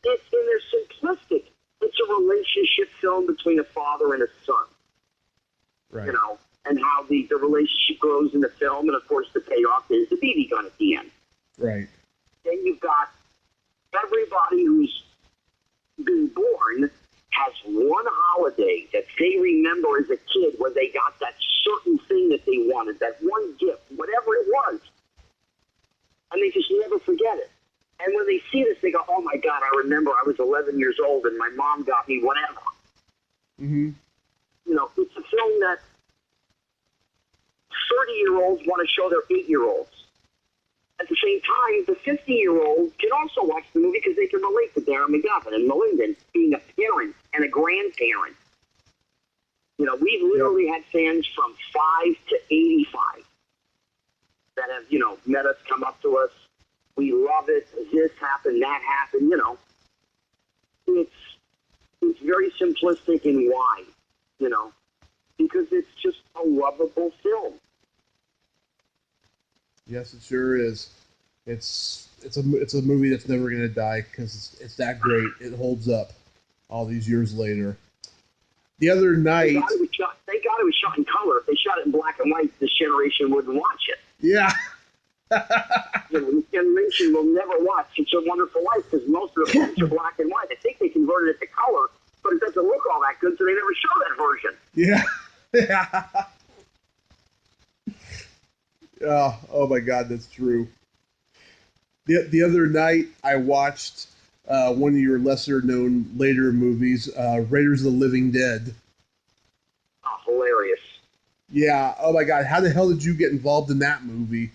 And they're simplistic. It's a relationship film between a father and a son. Right. You know, and how the relationship grows in the film, and of course the payoff is the BB gun at the end. Right. Then you've got everybody who's been born has one holiday that they remember as a kid where they got that certain thing that they wanted, that one gift, whatever it was. And they just never forget it. And when they see this, they go, oh my God, I remember I was 11 years old and my mom got me whatever. Mm-hmm. You know, it's a film that 30-year-olds want to show their 8-year-olds. At the same time, the 50-year-olds can also watch the movie because they can relate to Darren McGuffin and Melinda being a parent and a grandparent. You know, we've literally had fans from 5 to 85 that have, you know, met us, come up to us. We love it. This happened, that happened, you know. It's very simplistic and wide, you know, because it's just a lovable film. Yes, it sure is. It's a movie that's never going to die because it's that great. It holds up all these years later. The other night... Thank God it was shot in color. If they shot it in black and white, this generation wouldn't watch it. Yeah. You know, this generation will never watch It's a Wonderful Life because most of the films are black and white. I think they converted it to color, but it doesn't look all that good, so they never show that version. Yeah. Yeah. Oh my God, that's true. The other night, I watched one of your lesser-known later movies, Raiders of the Living Dead. Oh, hilarious. Yeah. Oh my God, how the hell did you get involved in that movie?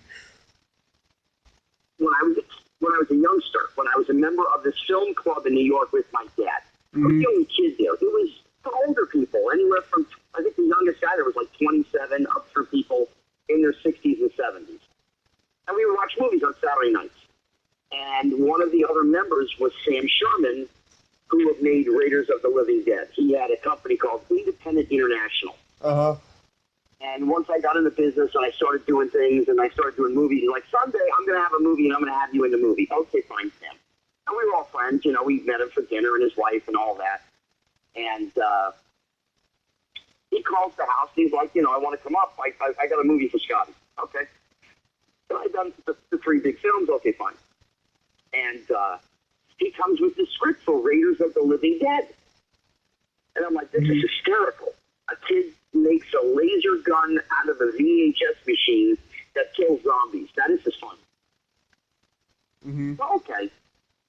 When I was a youngster, when I was a member of this film club in New York with my dad, I was the only kid there. It was for older people, anywhere from, I think the youngest guy there was like 27 up through people in their 60s and 70s. And we would watch movies on Saturday nights. And one of the other members was Sam Sherman, who had made Raiders of the Living Dead. He had a company called Independent International. Uh-huh. And once I got in the business and I started doing things and I started doing movies, he's like, someday I'm going to have a movie and I'm going to have you in the movie. Okay, fine, Sam. And we were all friends. You know, we met him for dinner and his wife and all that. And he calls the house. He's like, you know, I want to come up. I got a movie for Scotty. Okay. So I've done the 3 big films. Okay, fine. And he comes with the script for Raiders of the Living Dead. And I'm like, this is hysterical. A kid makes a laser gun out of a VHS machine that kills zombies. That is just fun. Mm-hmm. Well, okay.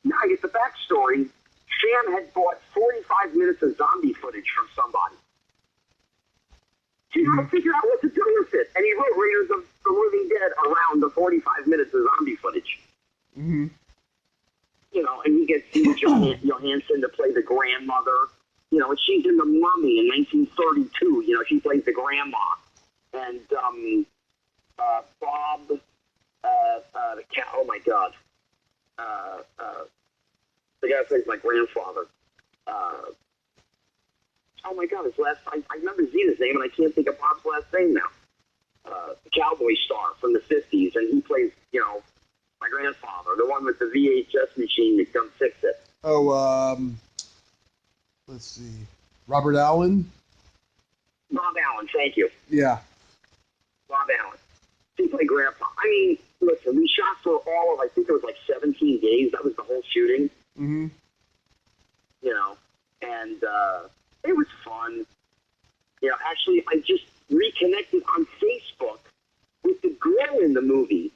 Now I get the backstory. Sam had bought 45 minutes of zombie footage from somebody. He had to figure out what to do with it. And he wrote Raiders of the Living Dead around the 45 minutes of zombie footage. Mm-hmm. You know, and he gets Johansson to play the grandmother. You know, and she's in The Mummy in 1932. You know, she plays the grandma. And Bob, the cat, oh my God. The guy who plays my grandfather. Oh my God, his last, I remember Zeta's name, and I can't think of Bob's last name now. The cowboy star from the 50s, and he plays, you know, my grandfather, the one with the VHS machine that comes fix it. Oh, let's see. Robert Allen? Bob Allen, thank you. Yeah. Bob Allen. He played Grandpa. I mean, listen, we shot for all of, I think it was like 17 days. That was the whole shooting. Mm-hmm. You know, and it was fun. You know, actually, I just reconnected on Facebook with the girl in the movie.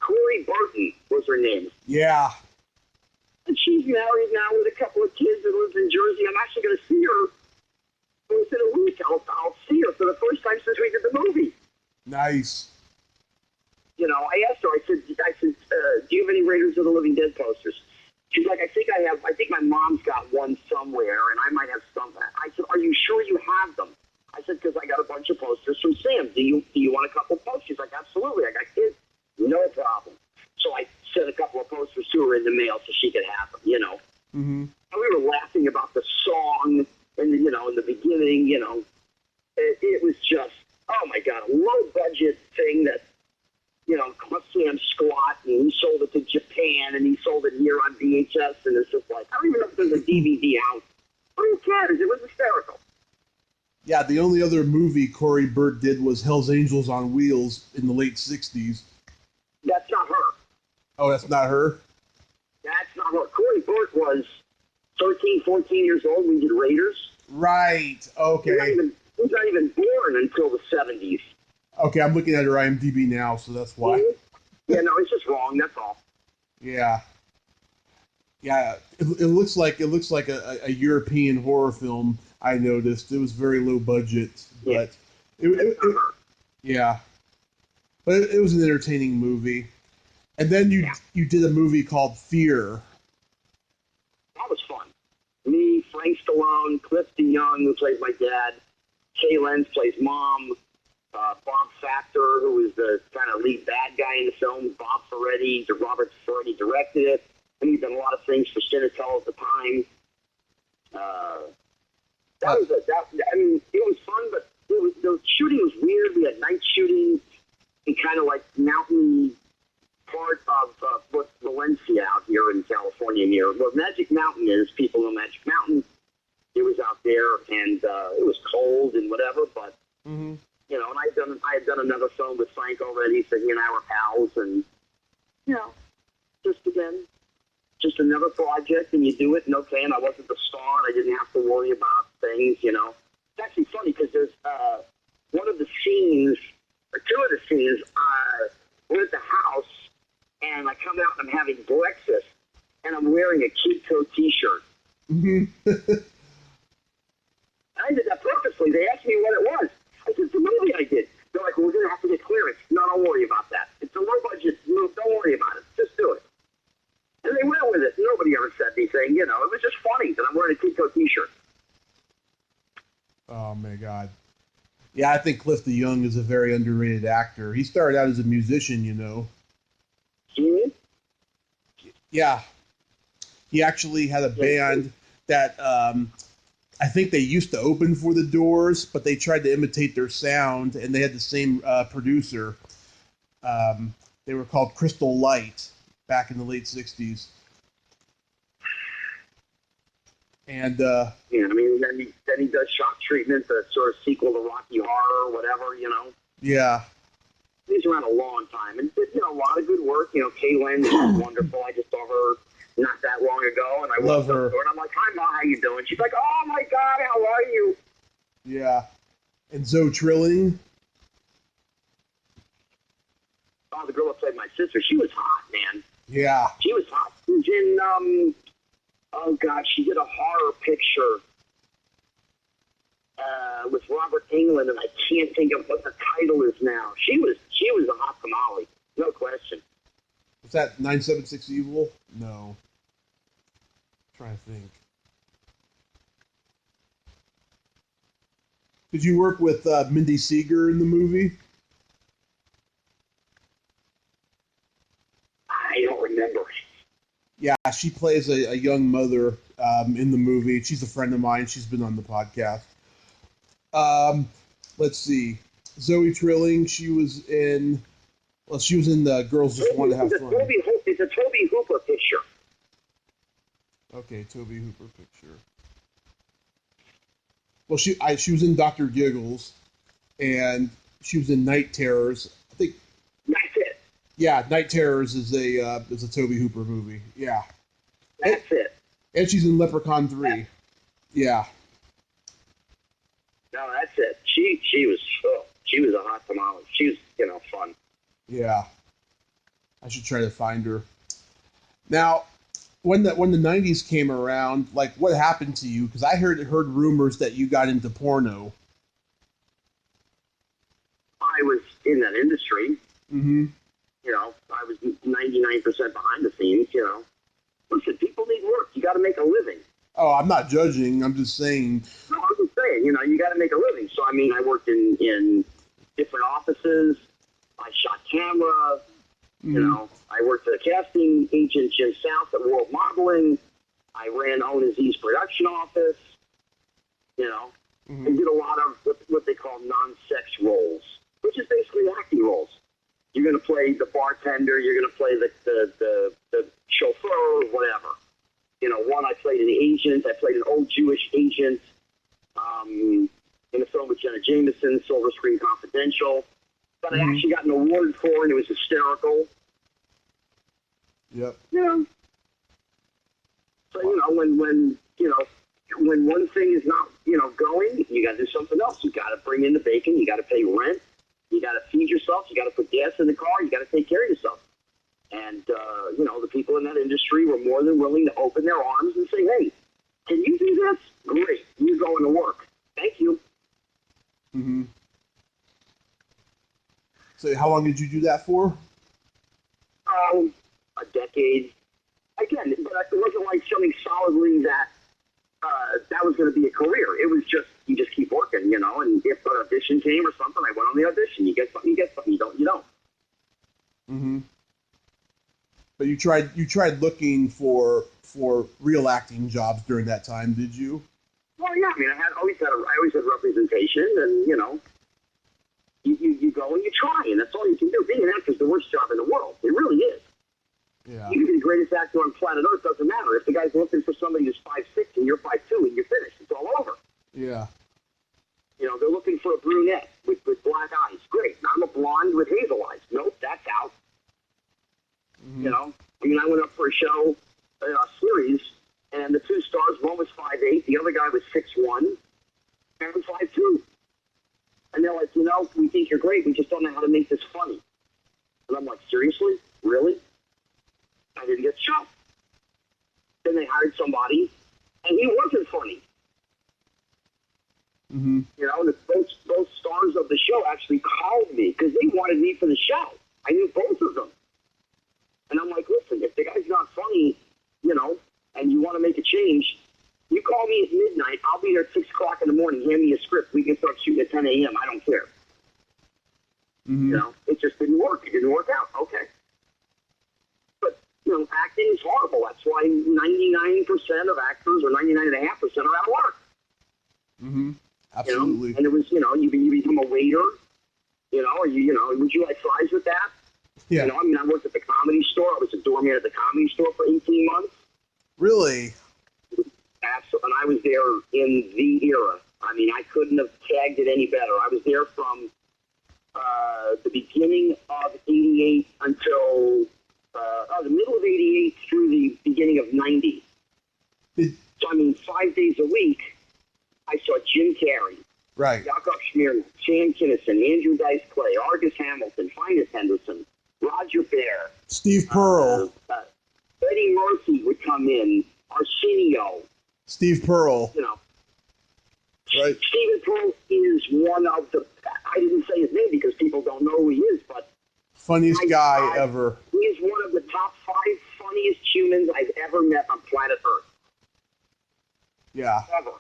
Corey Burton was her name. Yeah. And she's married now with a couple of kids and lives in Jersey. I'm actually going to see her within a week. I'll see her for the first time since we did the movie. Nice. You know, I asked her, I said, do you have any Raiders of the Living Dead posters? She's like, I think my mom's got one somewhere, and I might have some. I said, are you sure you have them? I said, because I got a bunch of posters Mm-hmm. And we were laughing about the song, and in the beginning, it was just, oh my God, a low budget thing that, cost Sam squat, and he sold it to Japan, and he sold it here on VHS, and it's just like, I don't even know if there's a DVD out. But who cares? It was hysterical. Yeah, the only other movie Corey Burt did was Hell's Angels on Wheels in the late 60s. That's not her. Oh, that's not her? That's not her. Corey Burt was 13, 14 years old when we did Raiders. Right, okay. He's not even born until the 70s. Okay, I'm looking at her IMDb now, so that's why. Yeah, no, it's just wrong, that's all. Yeah. Yeah, it looks like a European horror film. I noticed it was very low budget, but yeah, but it was an entertaining movie. And then you did a movie called Fear. That was fun. Me, Frank Stallone, Cliff DeYoung, who plays my dad, Kay Lenz plays Mom, Bob Factor, who was the kind of lead bad guy in the film, Bob Ferretti, Robert Ferretti directed it, and he'd done a lot of things for Cinetel at the time. It was fun, but the shooting was weird. We had night shooting in kind of like mountain part of what Valencia out here in California near where Magic Mountain is. People know Magic Mountain. It was out there, and it was cold and whatever, but and I had done another film with Frank already, so he and I were pals, and just another project, and you do it, and okay, and I wasn't the star, and I didn't have to worry about things, It's actually funny, because there's one of the scenes, or two of the scenes, we're at the house, and I come out and I'm having breakfast, and I'm wearing a Kidco t-shirt. Mm-hmm. I did that purposely. They asked me what it was. I said, it's a movie I did. They're like, well, we're going to have to get clearance. No, don't worry about that. It's a low budget. No, don't worry about it. Just do it. And they went with it. Nobody ever said anything. It was just funny that I'm wearing a Kidco t-shirt. Oh, my God. Yeah, I think Cliff DeYoung is a very underrated actor. He started out as a musician, Mm-hmm. Yeah. He actually had a band that I think they used to open for the Doors, but they tried to imitate their sound, and they had the same producer. They were called Crystal Light back in the late 60s. And then he does Shock Treatment, the sort of sequel to Rocky Horror or whatever, Yeah. He's around a long time and did, a lot of good work. Kay Lenz is wonderful. I just saw her not that long ago, and I love her. And I'm like, hi, Ma, how you doing? She's like, oh, my God, how are you? Yeah. And Zoe Trilling. Oh, the girl that played my sister. She was hot, man. Yeah. She was hot. She was in, she did a horror picture with Robert Englund, and I can't think of what the title is now. She was a hot tamale, no question. Was that 976 Evil? No. I'm trying to think. Did you work with Mindy Seeger in the movie? I don't remember. Yeah, she plays a young mother in the movie. She's a friend of mine. She's been on the podcast. Let's see. Zoe Trilling, she was in the Girls Just Want to Have Fun. It's a Toby Hooper picture. Okay, Toby Hooper picture. Well, she was in Dr. Giggles, and she was in Night Terrors. I think. That's it. Yeah, Night Terrors is a Toby Hooper movie. Yeah. That's it. And she's in Leprechaun 3. Yeah. No, that's it. She was a hot tamale. She was, fun. Yeah. I should try to find her. Now, when the 90s came around, like, what happened to you? Because I heard rumors that you got into porno. I was in that industry. Mm-hmm. I was 99% behind the scenes, Listen, people need work. You got to make a living. Oh, I'm not judging. I'm just saying. No, I'm just saying, you got to make a living. So, I worked in different offices. I shot camera. Mm-hmm. I worked for the casting agent, Jim South, at World Modeling. I ran O&Z's production office. Mm-hmm. And did a lot of what they call non-sex roles, which is basically acting roles. You're going to play the bartender. You're going to play the chauffeur, whatever. One, I played an agent. I played an old Jewish agent in a film with Jenna Jameson, Silver Screen Confidential, that I actually got an award for, and it was hysterical. Yep. Yeah. So, when one thing is not, going, you got to do something else. You got to bring in the bacon. You got to pay rent. You got to feed yourself. You got to put gas in the car. You got to take care of yourself. And, the people in that industry were more than willing to open their arms and say, hey, can you do this? Great. You're going to work. Thank you. Mm-hmm. So how long did you do that for? A decade. Again, but it wasn't like something solidly that was going to be a career. It was just, you just keep working, and if an audition came or something, I went on the audition. You get something, you get something. You don't, you don't. Mm-hmm. But you tried looking for real acting jobs during that time, did you? Well, yeah. I mean, I always had representation, and you go and you try, and that's all you can do. Being an actor is the worst job in the world. It really is. Yeah. You can be the greatest actor on planet Earth. Doesn't matter if the guy's looking for somebody who's 5'6" and you're 5'2", and you're finished. It's all over. Yeah. They're looking for a brunette with black eyes. Great. I'm a blonde with hazel eyes. Nope, that's out. Mm-hmm. I went up for a show, a series, and the two stars, one was 5'8", the other guy was 6'1", and I'm 5'2". And they're like, we think you're great. We just don't know how to make this funny. And I'm like, seriously? Really? I didn't get the show. Then they hired somebody, and he wasn't funny. Mm-hmm. Both stars of the show actually called me because they wanted me for the show. I knew both of them. And I'm like, listen, if the guy's not funny, and you want to make a change, you call me at midnight. I'll be there at 6 o'clock in the morning. Hand me a script. We can start shooting at 10 a.m. I don't care. Mm-hmm. It just didn't work. It didn't work out. Okay. But, acting is horrible. That's why 99% of actors, or 99.5%, are out of work. Mm-hmm. Absolutely. And it was, you become a waiter, would you like fries with that? Yeah. I worked at the Comedy Store. I was a doorman at the Comedy Store for 18 months. Really? Absolutely. And I was there in the era. I couldn't have tagged it any better. I was there from the beginning of 88 until the middle of 88 through the beginning of 90. So, 5 days a week, I saw Jim Carrey, right, Yakov Smirnoff, Sam Kinison, Andrew Dice Clay, Argus Hamilton, Finest Henderson, Roger Bear, Steve Pearl, Eddie Murphy would come in, Arsenio, Steve Pearl, right. Stephen Pearl is one of the, I didn't say his name because people don't know who he is, but funniest guy ever. He is one of the top 5 funniest humans I've ever met on planet Earth. Yeah. Ever.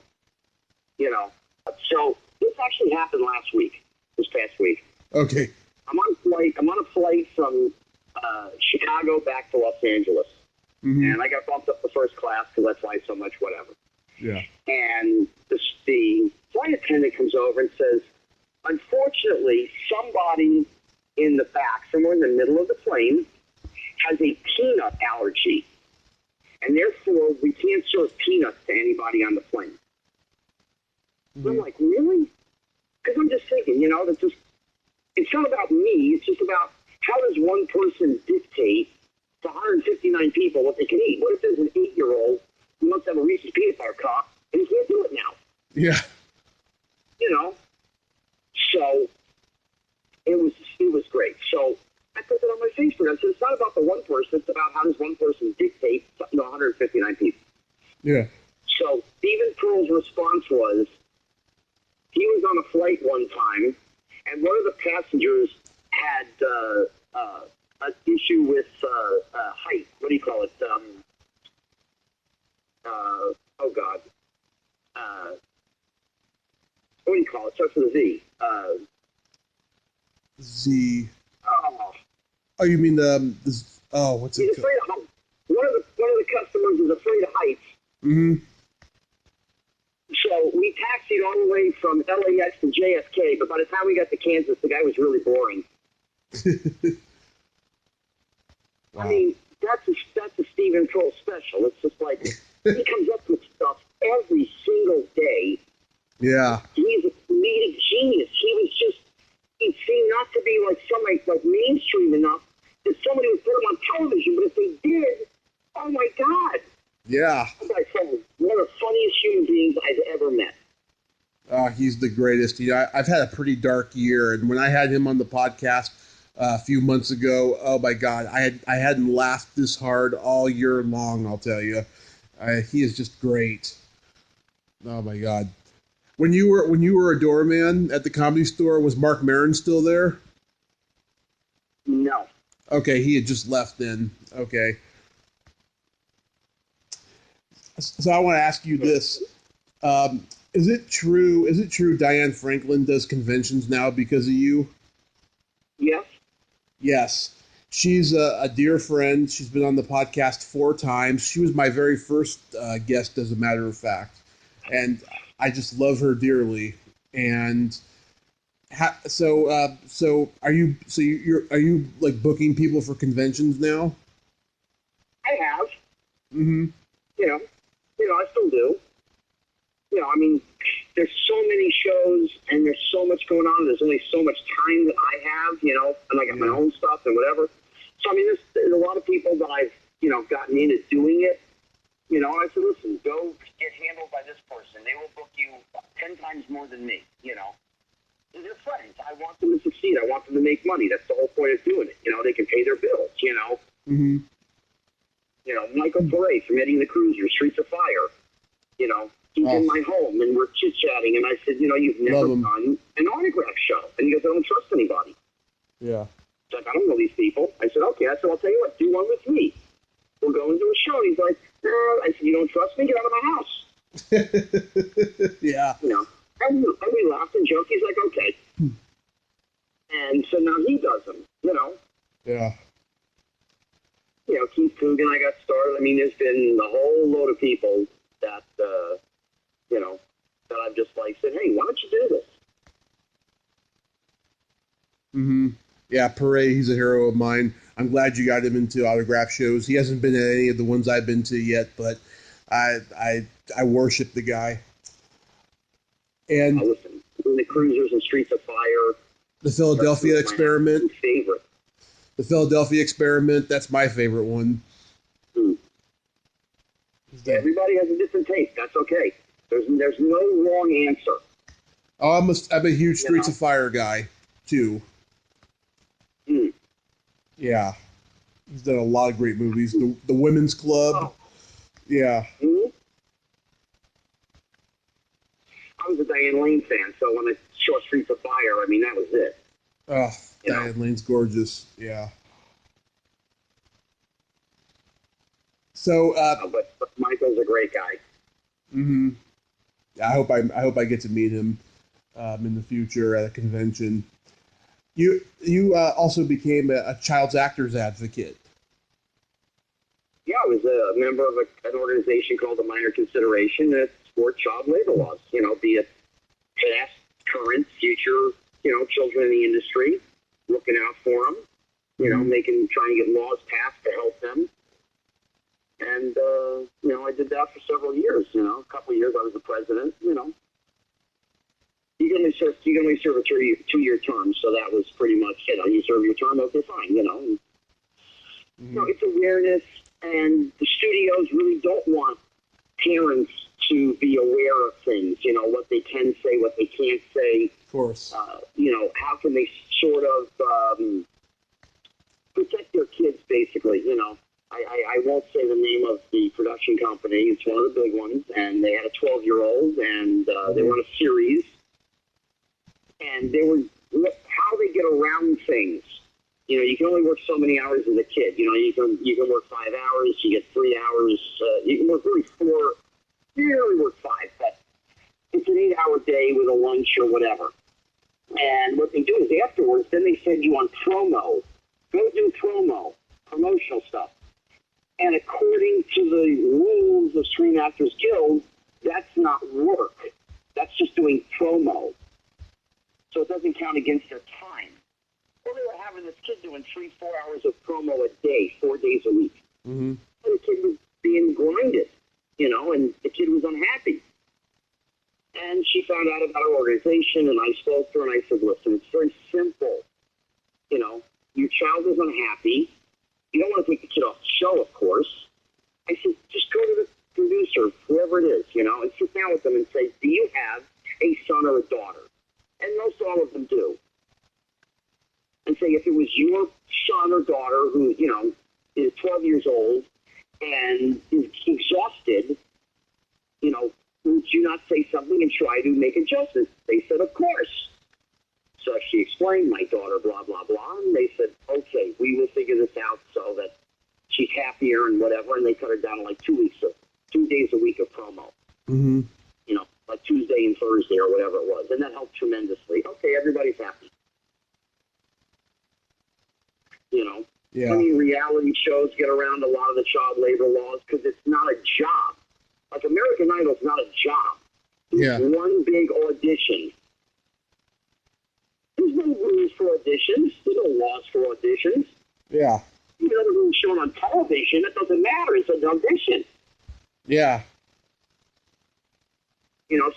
So this actually happened this past week. Okay. I'm on a flight from Chicago back to Los Angeles. Mm-hmm. And I got bumped up to first class because I fly so much, whatever. Yeah. And the flight attendant comes over and says, unfortunately, somebody in the back, somewhere in the middle of the plane, has a peanut allergy. And therefore, we can't serve peanuts to anybody on the plane. Mm-hmm. I'm like, really? Because I'm just thinking, it's not about me. It's just about how does one person dictate to 159 people what they can eat? What if there's an 8-year-old who wants to have a Reese's peanut butter cup and he can't do it now? Yeah. So it was great. So I put that on my Facebook. I said, it's not about the one person. It's about how does one person dictate 159 people. Yeah. So Stephen Pearl's response was, he was on a flight one time, and one of the passengers had an issue with height. What do you call it? Oh, God. What do you call it? Starts with a Z. Z. Oh, you mean what's He's it called? afraid of heights. One of the customers is afraid of heights, Mm-hmm. So we taxied all the way from LAX to JFK, but by the time we got to Kansas, the guy was really boring. Wow. I mean, that's a Stephen Troll special. It's just like he comes up with stuff every single day. Yeah. He's a comedic genius. He seemed not to be like somebody like mainstream enough that somebody would put him on television, but if they did, oh my God. Yeah. That guy's one of the funniest human beings I've ever met. He's the greatest. You know, I've had a pretty dark year, and when I had him on the podcast a few months ago, oh my God, I hadn't laughed this hard all year long. I'll tell you, he is just great. Oh my God, when you were a doorman at the Comedy Store, was Mark Maron still there? No. Okay, he had just left then. Okay. So I want to ask you this. Is it true Diane Franklin does conventions now because of you? Yes. Yes. She's a dear friend. She's been on the podcast 4 times. She was my very first guest, as a matter of fact. And I just love her dearly. And so are you like booking people for conventions now? I have. Mm-hmm. I still do. I mean, there's so many shows and there's so much going on. There's only so much time that I have, and I got my own stuff and whatever. So, I mean, there's a lot of people that I've, gotten into doing it. I said, listen, go get handled by this person. They will book you 10 times more than me, They're friends. I want them to succeed. I want them to make money. That's the whole point of doing it. They can pay their bills, Mm-hmm. Michael Paré from Eddie and the Cruiser, Streets of Fire, he's in my home, and we're chit-chatting, and I said, you've never done an autograph show. And he goes, I don't trust anybody. Yeah. He's like, I don't know these people. I said, okay. I said, I'll tell you what, do one with me. We'll go and do a show. And he's like, I said, you don't trust me? Get out of my house. Yeah. And we laughed and joked. He's like, okay. And so now he does them, Yeah. Keith Coogan, I got started. I mean, there's been a whole load of people that, that I've just said, hey, why don't you do this? Mm-hmm. Yeah, Paray, he's a hero of mine. I'm glad you got him into autograph shows. He hasn't been at any of the ones I've been to yet, but I worship the guy. And listen, the Cruisers and Streets of Fire. The Philadelphia Experiment. Favorite. The Philadelphia Experiment, that's my favorite one. Everybody has a different taste. That's okay. There's no wrong answer. Oh, I'm a huge Streets of Fire guy, too. Yeah. He's done a lot of great movies. The Women's Club. Oh. Yeah. Mm-hmm. I was a Diane Lane fan, so when I saw Streets of Fire, I mean, that was it. Oh, Diane Lane's gorgeous. Yeah. So, but Michael's a great guy. Mm-hmm. Yeah, I hope I get to meet him in the future at a convention. You also became a child's actors advocate. Yeah, I was a member of an organization called the Minor Consideration that supports child labor laws. Be it past, current, future, children in the industry, looking out for them. Trying to get laws passed to help them. And, I did that for several years, a couple of years I was the president, You can only serve a 2-year term, so that was pretty much, you serve your term, okay, fine, it's awareness, and the studios really don't want parents to be aware of things, what they can say, what they can't say. Of course. How can they sort of protect their kids, basically, I won't say the name of the production company. It's one of the big ones, and they had a 12-year-old, and they were on a series, and they were how they get around things. You can only work so many hours as a kid. You can work 5 hours, you get 3 hours. You can work really 4. You can only work 5, but it's an 8-hour day with a lunch or whatever. And what they do is afterwards, then they send you on promo. Go do promotional stuff. And according to the rules of Screen Actors Guild, that's not work. That's just doing promo. So it doesn't count against their time. Well, they were having this kid doing 3-4 hours of promo a day, 4 days a week. Mm-hmm. And the kid was being grinded, and the kid was unhappy. And she found out about our organization, and I spoke to her, and I said, listen, it's very simple. Your child is unhappy. You don't want to take the kid off the show, of course. I said, just go to the producer, whoever it is, and sit down with them and say, do you have a son or a daughter? And most all of them do. And say, if it was your son or daughter who, is 12 years old and is exhausted, would you not say something and try to make adjustments? They said, of course. So she explained, my daughter, blah, blah, blah. And they said, okay, we will figure this out so that she's happier and whatever. And they cut her down to like 2 days a week of promo. Mm-hmm. Like Tuesday and Thursday or whatever it was. And that helped tremendously. Okay, everybody's happy. Yeah. How many reality shows get around a lot of the child labor laws? Because it's not a job. Like American Idol is not a job. It's one big audition. There's no rules for auditions. There's no laws for auditions. Yeah. The rules shown on television, it doesn't matter. It's an audition. Yeah.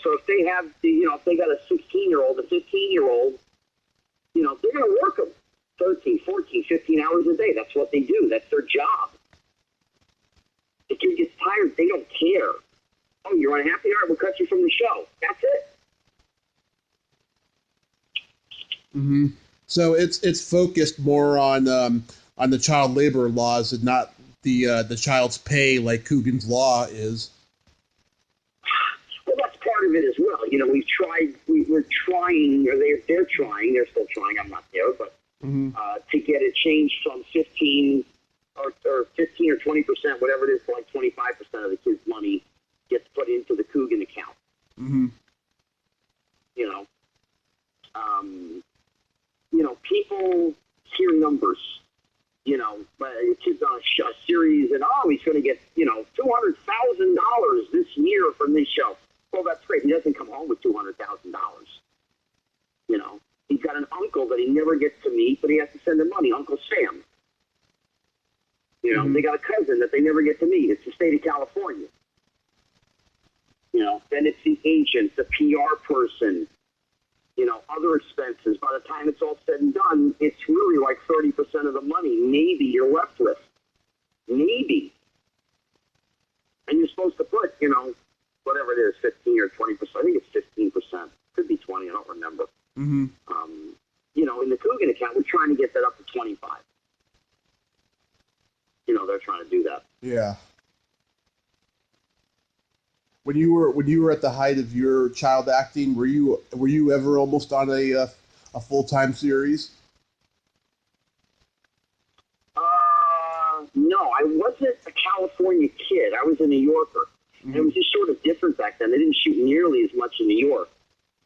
So if they have, if they got a 16-year-old, a 15-year-old, they're going to work them 13, 14, 15 hours a day. That's what they do. That's their job. The kid gets tired. They don't care. Oh, you're unhappy? All right, we'll cut you from the show. That's it. Mm-hmm. So it's focused more on the child labor laws and not the child's pay like Coogan's Law is. Well, that's part of it as well. We're trying, or they're trying, they're still trying, I'm not there, but to get it changed from 15 or 15 or 20%, whatever it is, to like 25% of the kids' money gets put into the Coogan account. Mm-hmm. People hear numbers, but a kid's on a series and, he's going to get, $200,000 this year from this show. Well, that's great. He doesn't come home with $200,000. He's got an uncle that he never gets to meet, but he has to send him money, Uncle Sam. They got a cousin that they never get to meet. It's the state of California. Then it's the agent, the PR person, other expenses. By the time it's all said and done, it's really like 30% of the money maybe you're left with. Maybe. And you're supposed to put, whatever it is, 15 or 20%. I think it's 15%. Could be 20, I don't remember. Mm-hmm. In the Coogan account, we're trying to get that up to 25. They're trying to do that. Yeah. When you were at the height of your child acting, were you ever almost on a full-time series? No, I wasn't a California kid. I was a New Yorker. Mm-hmm. And it was just sort of different back then. They didn't shoot nearly as much in New York.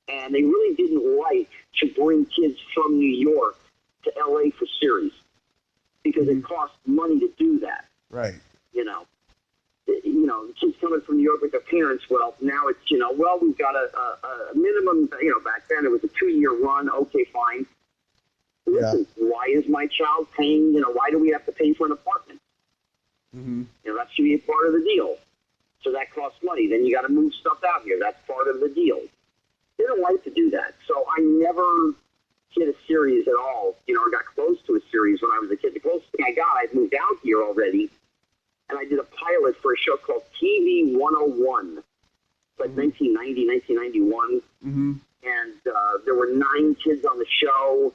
And they really didn't like to bring kids from New York to L.A. for series because it cost money to do that. Right. The kids coming from New York with their parents, well, now it's, we've got a minimum, back then it was a 2-year run. Okay, fine. Listen, why is my child paying, why do we have to pay for an apartment? Mm-hmm. That should be a part of the deal. So that costs money. Then you got to move stuff out here. That's part of the deal. They don't like to do that. So I never did a series at all, or got close to a series when I was a kid. The closest thing I got, I'd moved out here already, and I did a pilot for a show called TV 101. It's like 1990, 1991. Mm-hmm. And there were 9 kids on the show,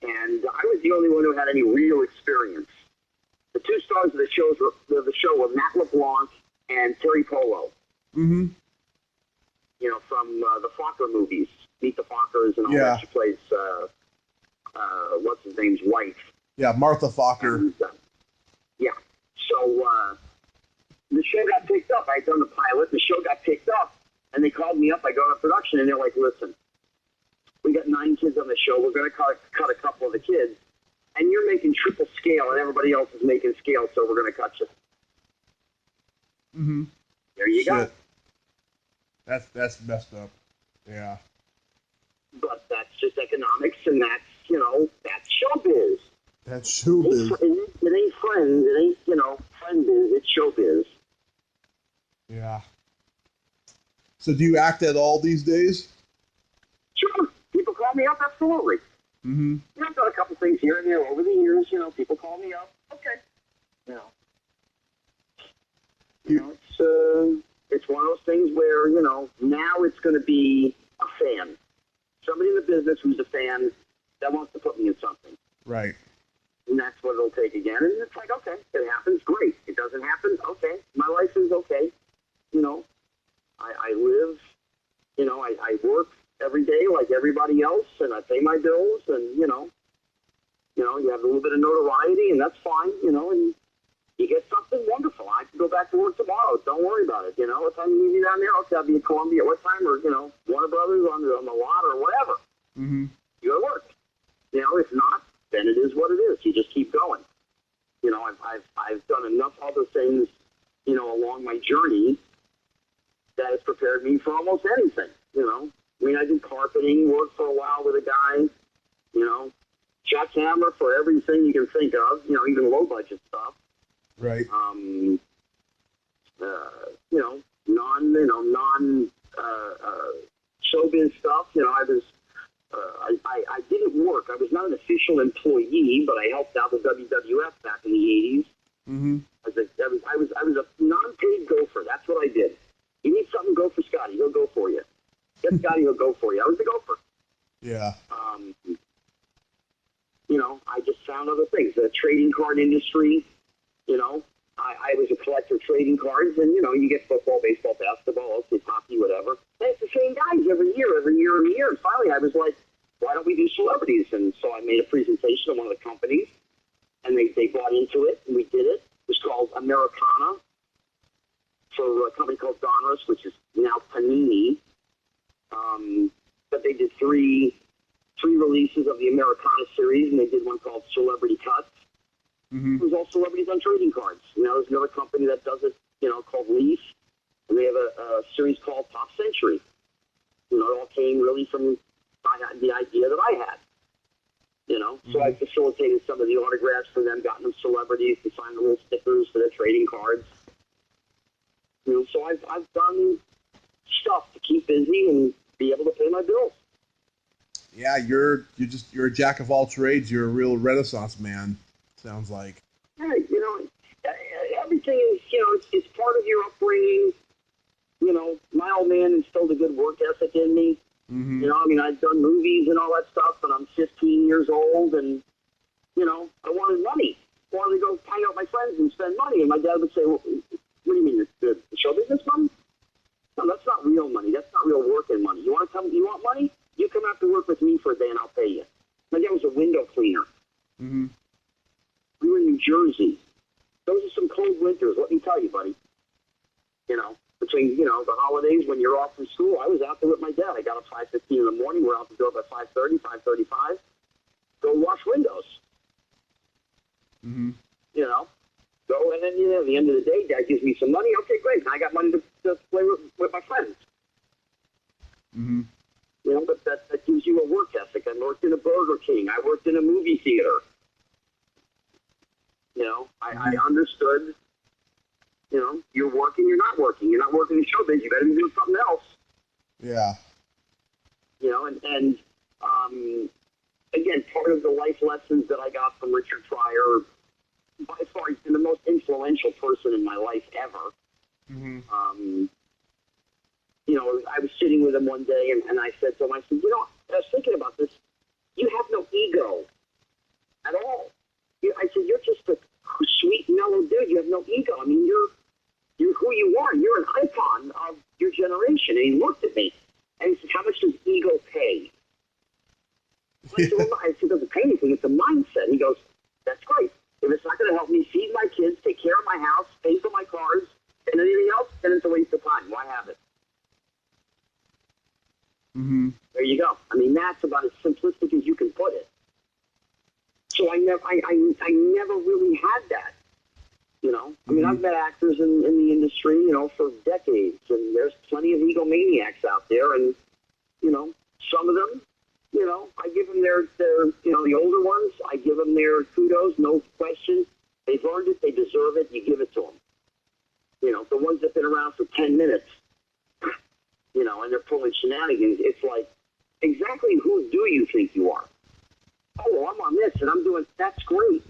and I was the only one who had any real experience. The 2 stars of the show were Matt LeBlanc and Terry Polo. Mm-hmm. From the Fokker movies, Meet the Fockers and all that. She plays, what's his name's wife. Yeah, Martha Fokker. And, So the show got picked up. I'd done the pilot. The show got picked up, and they called me up. I go to production, and they're like, listen, we got 9 kids on the show. We're going to cut a couple of the kids, and you're making triple scale, and everybody else is making scale, so we're going to cut you. there you go. That's messed up. Yeah. But that's just economics, and that's, that's showbiz. That's showbiz. It ain't friends. It ain't, friend biz. It's showbiz. Yeah. So do you act at all these days? Sure. People call me up, absolutely. Mm-hmm. I've done a couple things here and there over the years. People call me up. Okay. It's one of those things where, now it's going to be a fan. Somebody in the business who's a fan that wants to put me in something. Right. And that's what it'll take again. And it's like, okay, it happens, great. It doesn't happen, okay. My life is okay. I live, I work every day like everybody else, and I pay my bills, and, you have a little bit of notoriety, and that's fine, and you get something wonderful. I can go back to work tomorrow. Don't worry about it. What time you need me down there? Okay, I'll be in Columbia. What time? Or, Warner Brothers on the lot or whatever. Mm-hmm. You go to work. If not, then it is what it is. You just keep going. I've done enough other things, along my journey that has prepared me for almost anything, I did carpeting, worked for a while with a guy, jackhammer for everything you can think of, even low budget stuff. Right. Non showbiz stuff. I didn't work. I was not an official employee, but I helped out the WWF back in the 80s. Mm-hmm. I was a non-paid gopher. That's what I did. You need something, go for Scotty. He'll go for you. Get Scotty, he'll go for you. I was the gopher. Yeah. I just found other things. The trading card industry, I was a collector of trading cards, and, you get football, baseball, basketball, hockey, whatever. And it's the same guys every year. And finally I was like, why don't we do celebrities? And so I made a presentation to one of the companies, and they bought into it, and we did it. It was called Americana for a company called Donruss, which is now Panini. But they did three releases of the Americana series, and they did one called Celebrity Cuts. Mm-hmm. It was all celebrities on trading cards. There's another company that does it, called Leaf, and they have a series called Top Century. It all came really from the idea that I had. Mm-hmm. So I facilitated some of the autographs for them, gotten them celebrities to sign the little stickers for their trading cards. So I've done stuff to keep busy and be able to pay my bills. Yeah, you're a jack of all trades. You're a real Renaissance man. Sounds like. Yeah, everything is, it's part of your upbringing. My old man instilled a good work ethic in me. Mm-hmm. I've done movies and all that stuff, and I'm 15 years old, and, I wanted money. I wanted to go hang out with my friends and spend money. And my dad would say, well, what do you mean, the show business money? No, that's not real money. That's not real working money. You want to tell me you want money? You come out to work with me for a day, and I'll pay you. My dad was a window cleaner. Mm-hmm. We were in New Jersey. Those are some cold winters, let me tell you, buddy. Between, the holidays when you're off from school, I was out there with my dad. I got up 5:15 in the morning. We're out the door by 5:30, 5:35. Go wash windows. Mm-hmm. Go, and then, at the end of the day, Dad gives me some money. Okay, great. Now I got money to play with my friends. Mm-hmm. But that gives you a work ethic. I worked in a Burger King. I worked in a movie theater. I understood, you're working, you're not working. You're not working in showbiz. You better be doing something else. Yeah. Again, part of the life lessons that I got from Richard Pryor, by far, he's been the most influential person in my life ever. Mm-hmm. I was sitting with him one day, and I said to him, I was thinking about this. You have no ego at all. I said, you're just a sweet, mellow dude. You have no ego. I mean, you're who you are. You're an icon of your generation. And he looked at me, and he said, how much does ego pay? I said, it doesn't pay anything. It's a mindset. He goes, that's great. If it's not going to help me feed my kids, take care of my house, pay for my cars, and anything else, then it's a waste of time. Why have it? Mm-hmm. There you go. I mean, that's about as simplistic as you can put it. So I never really had that. You know, I mean, I've met actors in the industry, you know, for decades, and there's plenty of egomaniacs out there, and, you know, some of them, you know, I give them their you know, the older ones, I give them their kudos, no question. They've earned it, they deserve it, you give it to them. You know, the ones that have been around for 10 minutes, you know, and they're pulling shenanigans, it's like, exactly who do you think you are? Oh, well, I'm on this, and I'm doing, that's great.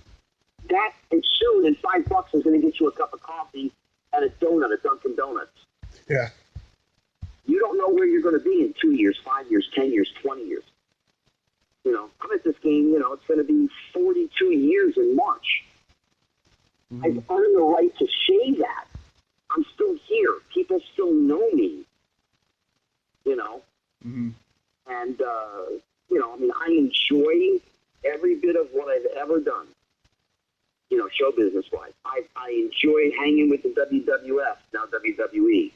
That, and soon, in $5 is going to get you a cup of coffee and a donut at Dunkin' Donuts. Yeah. You don't know where you're going to be in 2 years, 5 years, 10 years, 20 years. You know, I'm at this game, you know, it's going to be 42 years in March. I've earned the right to say that. I'm still here. People still know me. You know? And, you know, I mean, I enjoy every bit of what I've ever done. You know, show business-wise. I enjoy hanging with the WWF, now WWE.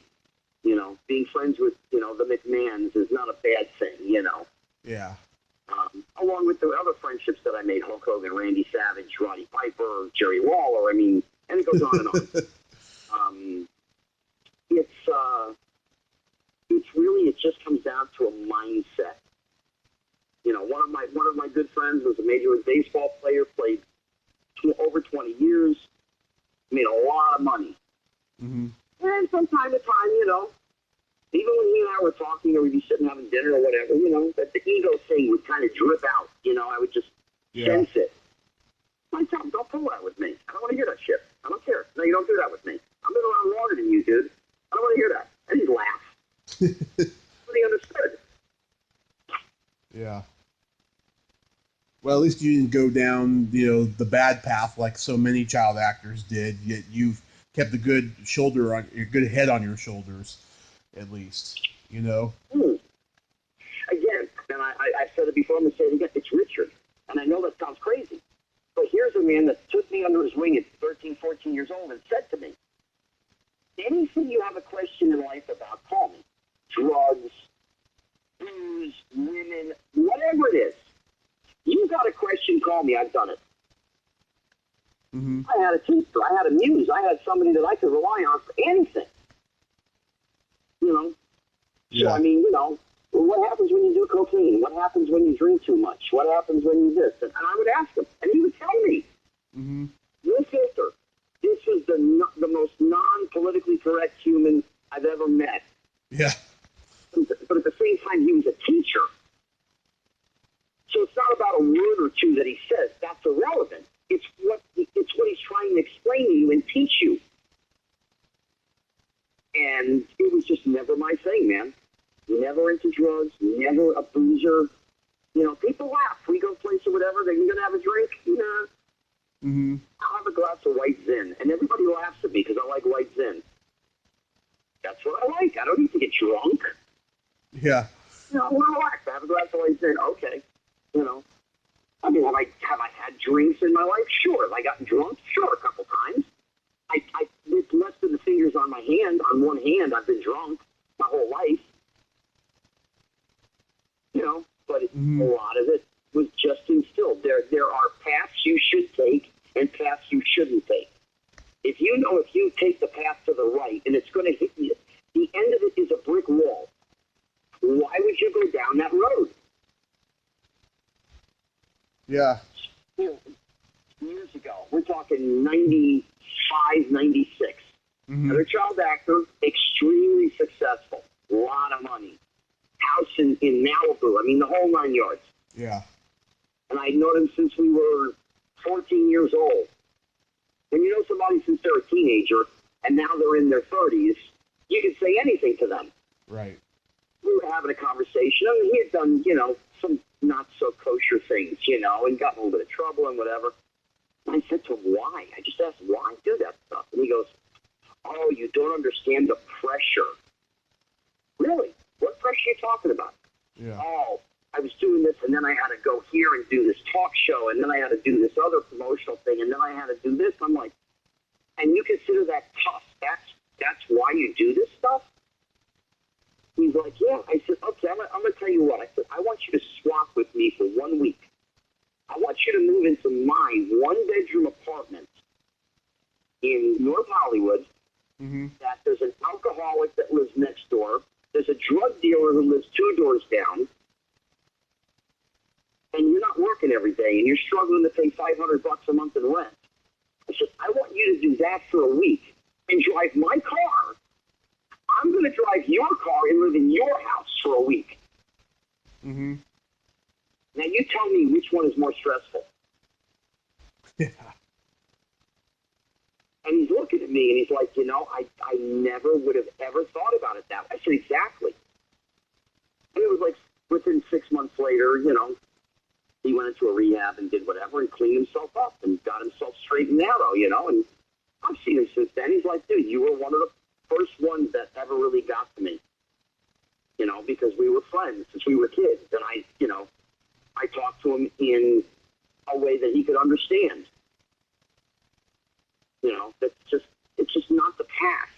You know, being friends with, you know, the McMahons is not a bad thing, you know. Yeah. Along with the other friendships that I made, Hulk Hogan, Randy Savage, Roddy Piper, Jerry Lawler, I mean, and it goes on and on. It's really, it just comes down to a mindset. You know, one of my good friends was a Major League Baseball player, played over 20 years, made a lot of money. And from time to time, you know, even when he and I were talking or we'd be sitting having dinner or whatever, you know, that the ego thing would kind of drip out. You know, I would just sense it. I tell him, don't pull that with me. I don't want to hear that shit. I don't care. No, you don't do that with me. I've been around longer than you, dude. I don't want to hear that. And he'd laugh. But he understood. Yeah. Well, at least you didn't go down, you know, the bad path like so many child actors did. Yet you've kept a good shoulder on your good head on your shoulders, at least. You know. Again, and I've said it before. I'm gonna say it again. It's Richard, and I know that sounds crazy, but here's a man that took me under his wing at 13, 14 years old and said to me, "Anything you have a question in life about, call me. Drugs, booze, women, whatever it is. You got a question, call me. I've done it." I had a teacher. I had a muse. I had somebody that I could rely on for anything. You know? Yeah. So, I mean, you know, what happens when you do cocaine? What happens when you drink too much? What happens when you this? And I would ask him, and he would tell me. No filter. This was the most non-politically correct human I've ever met. Yeah. But at the same time, he was a teacher. So it's not about a word or two that he says. That's irrelevant. It's what he's trying to explain to you and teach you. And it was just never my thing, man. Never into drugs, never a boozer. You know, people laugh. We go place or whatever, they're going to have a drink. Nah. I'll have a glass of white Zin. And everybody laughs at me because I like white Zin. That's what I like. I don't need to get drunk. Yeah. You know, I want to relax. I have a glass of white Zin. Okay. You know, I mean, have I had drinks in my life? Sure. Have I gotten drunk? Sure, a couple times. It's less than the fingers on my hand. On one hand, I've been drunk my whole life. You know, but a lot of it was just instilled. There are paths you should take and paths you shouldn't take. If you know if you take the path to the right and it's going to hit you, the end of it is a brick wall. Why would you go down that road? Yeah. Years ago, we're talking 95, 96. Another child actor, extremely successful, a lot of money. House in Malibu, I mean, the whole 9 yards. Yeah. And I'd known him since we were 14 years old. When you know somebody since they're a teenager and now they're in their 30s, you can say anything to them. Right. We were having a conversation. I mean, he had done, you know, some not so kosher things, you know, and got in a little bit of trouble and whatever. And I said to him, why? I just asked, why do that stuff? And he goes, oh, you don't understand the pressure. Really? What pressure are you talking about? Yeah. Oh, I was doing this, and then I had to go here and do this talk show, and then I had to do this other promotional thing, and then I had to do this. I'm like, and you consider that tough? That's why you do this stuff? He's like, yeah. I said, okay, I'm going to tell you what. I said, I want you to swap with me for 1 week. I want you to move into my one-bedroom apartment in North Hollywood Mm-hmm. that there's an alcoholic that lives next door, there's a drug dealer who lives 2 doors down, and you're not working every day, and you're struggling to pay $500 a month in rent. I said, I want you to do that for a week and drive my car. I'm going to drive your car and live in your house for a week. Mm-hmm. Now you tell me which one is more stressful. Yeah. And he's looking at me and he's like, I never would have ever thought about it that way. I said, exactly. And it was like within 6 months later, he went into a rehab and did whatever and cleaned himself up and got himself straight and narrow, and I've seen him since then. He's like, dude, you were one of the first ones that ever really got to me, because we were friends since we were kids. And I talked to him in a way that he could understand. It's just not the past.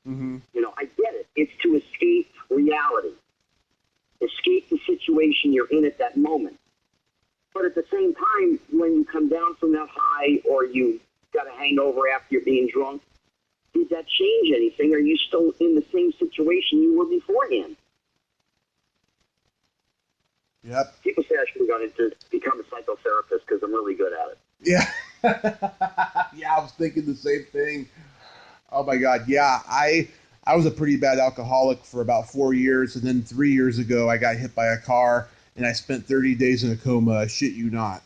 Mm-hmm. I get it. It's to escape reality, escape the situation you're in at that moment. But at the same time, when you come down from that high or you got a hangover after you're being drunk, did that change anything? Are you still in the same situation you were beforehand? Yep. People say I should have gone into become a psychotherapist because I'm really good at it. Yeah. Yeah, I was thinking the same thing. Oh my God. Yeah, I was a pretty bad alcoholic for about 4 years, and then 3 years ago I got hit by a car and I spent 30 days in a coma. I shit you not.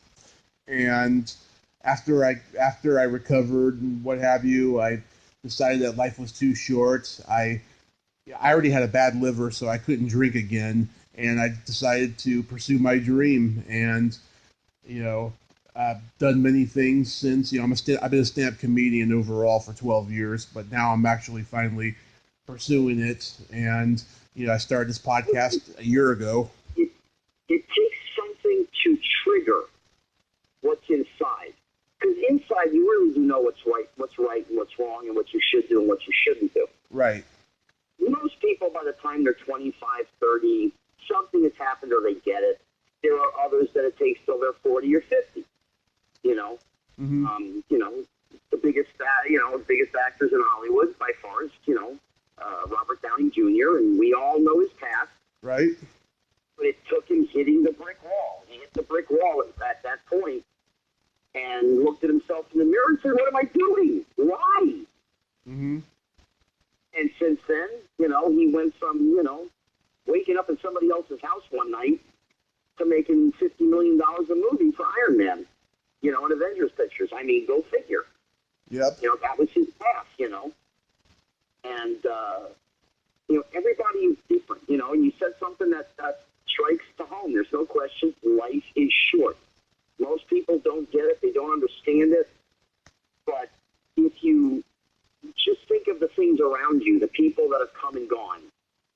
And after I recovered and what have you, I decided that life was too short. I already had a bad liver, so I couldn't drink again, and I decided to pursue my dream. And I've done many things since. I've been a stand-up comedian overall for 12 years, but now I'm actually finally pursuing it. And I started this podcast a year ago. It takes something to trigger what's inside. Because inside you really do know what's right and what's wrong and what you should do and what you shouldn't do. Right. Most people, by the time they're 25, 30, something has happened or they get it. There are others that it takes till they're 40 or 50. Mm-hmm. The biggest actors in Hollywood by far is, Robert Downey Jr., and we all know his past. Right. But it took him hitting the brick wall. He hit the brick wall at that point and looked at himself in the mirror and said, what am I doing? Why? Mm-hmm. And since then, he went from, waking up in somebody else's house one night to making $50 million a movie for Iron Man, in Avengers pictures. I mean, go figure. Yep. That was his path, And, everybody is different, and you said something that strikes to home. There's no question. Life is short. Most people don't get it. They don't understand it. But if you just think of the things around you, the people that have come and gone,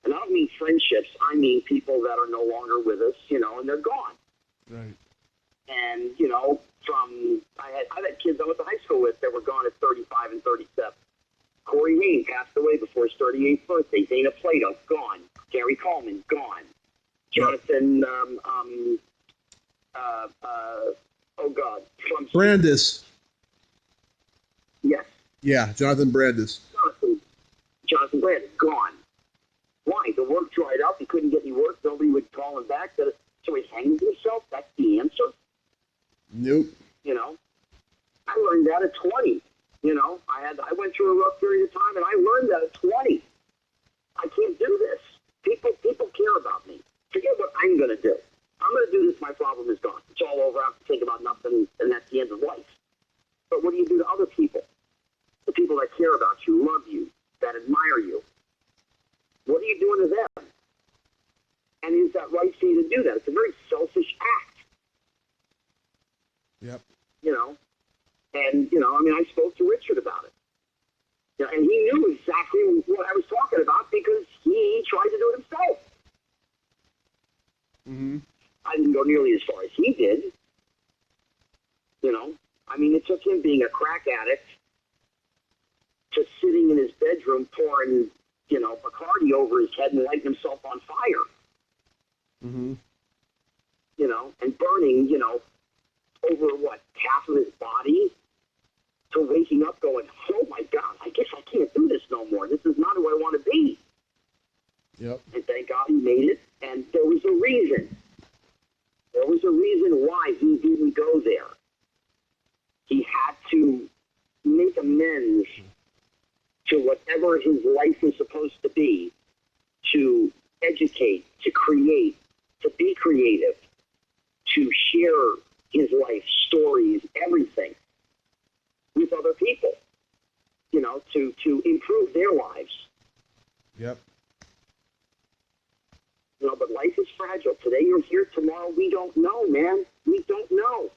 and I don't mean friendships, I mean people that are no longer with us, and they're gone. Right. And, I've had kids I went to high school with that were gone at 35 and 37. Corey Haim passed away before his 38th birthday. Dana Plato, gone. Gary Coleman, gone. Jonathan, Brandis. Yes. Yeah, Jonathan Brandis. Jonathan Brandis, gone. Why? The work dried up. He couldn't get any work. Nobody would call him back. So he hanged himself. That's the answer. Nope. I learned that at 20. I went through a rough period of time, and I learned that at 20. I can't do this. People care about me. Forget what I'm going to do. I'm going to do this. My problem is gone. It's all over. I have to think about nothing, and that's the end of life. But what do you do to other people? The people that care about you, love you, that admire you. What are you doing to them? And is that right for you to do that? It's a very selfish act. Yep. And, I spoke to Richard about it. And he knew exactly what I was talking about because he tried to do it himself. Mm-hmm. I didn't go nearly as far as he did. It took him being a crack addict to sitting in his bedroom pouring, Bacardi over his head and lighting himself on fire. Mm-hmm. And burning, over half of his body to waking up going, oh my God, I guess I can't do this no more. This is not who I want to be. Yep. And thank God he made it. And there was a reason. There was a reason why he didn't go there. He had to make amends to whatever his life was supposed to be, to educate, to create, to be creative, to share his life stories, everything with other people, you know, to improve their lives. Yep. You know, but life is fragile. Today you're here, tomorrow we don't know, man. We don't know.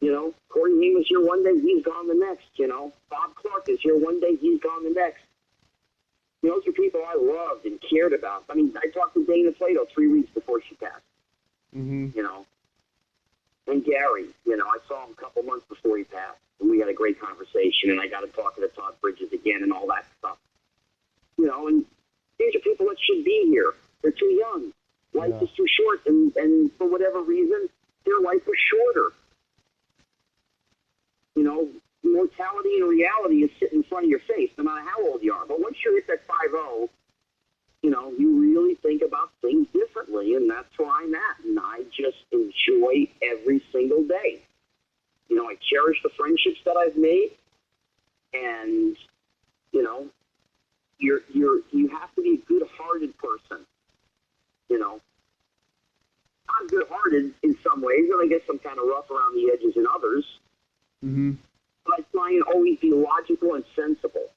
You know, Corey Haim was here one day, he's gone the next, you know. Bob Clark is here one day, he's gone the next. You know, those are people I loved and cared about. I mean, I talked to Dana Plato 3 weeks before she passed. Mm-hmm. You know. And Gary, you know, I saw him a couple months before he passed. And we had a great conversation, and I got to talking to Todd Bridges again and all that stuff. You know, and these are people that should be here. They're too young. Life is too short, and for whatever reason, their life was shorter. You know, mortality and reality is sitting in front of your face, no matter how old you are. But once you hit that 5-0, you know, you really think about things differently, and that's where I'm at. And I just enjoy every single day. You know, I cherish the friendships that I've made, and you know, you have to be a good-hearted person. You know, I'm good-hearted in some ways, and I guess I'm kind of rough around the edges in others. Mm-hmm. But I try and always be logical and sensible.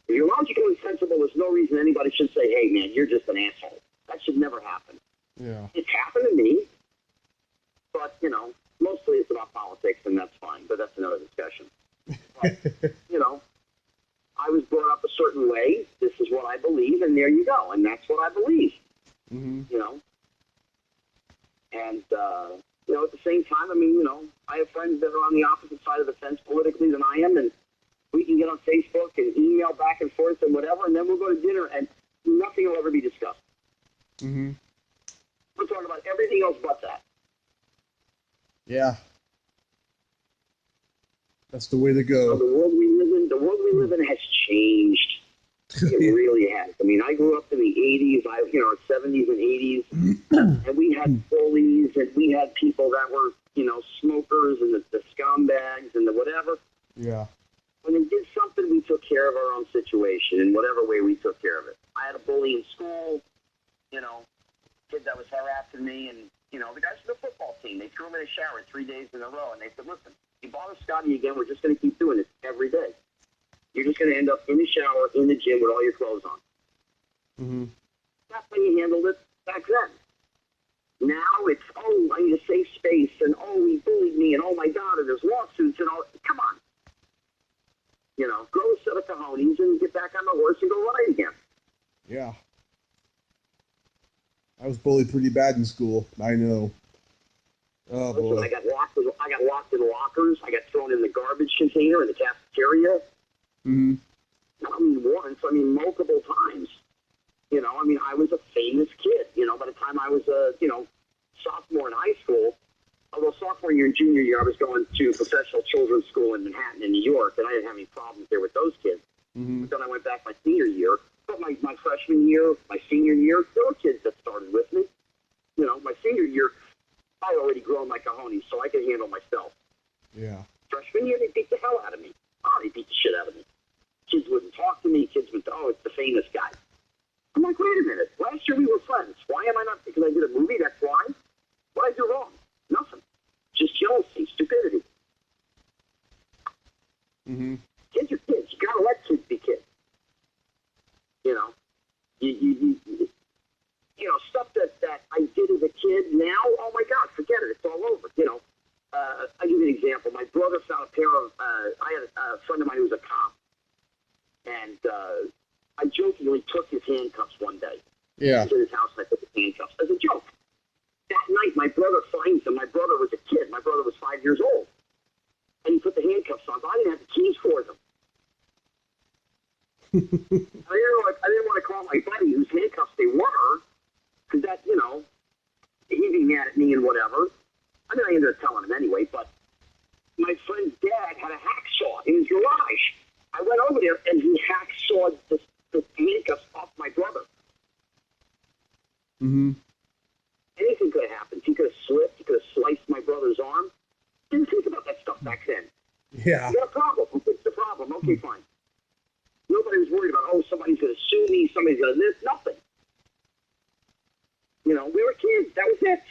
If you're logical and sensible, there's no reason anybody should say, hey, man, you're just an asshole. That should never happen. Yeah. It's happened to me, but, you know, mostly it's about politics, and that's fine, but that's another discussion. But, you know, I was brought up a certain way. This is what I believe, and there you go, and that's what I believe. Mm-hmm. You know? And, you know, at the same time, I mean, you know, I have friends that are on the opposite side of the fence politically than I am, and we can get on Facebook and email back and forth and whatever, and then we'll go to dinner, and nothing will ever be discussed. Mm-hmm. We'll talk about everything else but that. Yeah. That's the way to go. So the world we live in has changed. It really has. I mean, I grew up in the 80s, 70s and 80s, and we had bullies, and we had people that were, you know, smokers and the scumbags and the whatever. Yeah. When they did something, we took care of our own situation in whatever way we took care of it. I had a bully in school, you know, kid that was harassing me, and, you know, the guys from the football team, they threw him in a shower 3 days in a row, and they said, listen, you bother Scotty again, we're just going to keep doing this every day. You're just going to end up in the shower, in the gym with all your clothes on. Mm-hmm. That's how you handled it back then. Now it's, oh, I need a safe space, and oh, he bullied me, and oh my God, and there's lawsuits and all. Come on. You know, grow a set of cojones and get back on the horse and go ride again. Yeah. I was bullied pretty bad in school. I know. Oh, Listen, boy. I got locked in lockers. I got thrown in the garbage container in the cafeteria. Mm-hmm. I mean, once. I mean, multiple times. You know, I mean, I was a famous kid. You know, by the time I was a, you know, sophomore in high school, although sophomore year and junior year, I was going to professional children's school in Manhattan in New York, and I didn't have any problems there with those kids. Mm-hmm. But then I went back my senior year. But my freshman year, my senior year, there were kids that started with me. You know, my senior year, I already grown my cojones, so I could handle myself. Yeah. Freshman year, they beat the hell out of me. Oh, they beat the shit out of me. Kids wouldn't talk to me. Kids would, oh, it's the famous guy. I'm like, wait a minute. Last year we were friends. Why am I not? Because I did a movie, that's why? What did I do wrong? Nothing. Just jealousy, stupidity. Mm-hmm. Kids are kids. You gotta let kids be kids. You know, you know, stuff that I did as a kid now, oh my God, forget it. It's all over. You know, I'll give you an example. My brother found a pair of, I had a friend of mine who was a cop, and I jokingly took his handcuffs one day. Yeah. I was in his house and I took his handcuffs as a joke. That night, my brother finds him. My brother was a kid. My brother was 5 years old. And he put the handcuffs on, but I didn't have the keys for them. I didn't want to call my buddy whose handcuffs they were, because that, you know, he'd be mad at me and whatever. I mean, I ended up telling him anyway, but, my friend's dad had a hacksaw in his garage. I went over there, and he hacksawed the handcuffs off my brother. Mm-hmm. Anything could have happened. He could have slipped. He could have sliced my brother's arm. Didn't think about that stuff back then. Yeah. You got a problem. We'll fix the problem. Okay, fine. Nobody was worried about, oh, somebody's going to sue me, somebody's going to this. Nothing. You know, we were kids. That was it.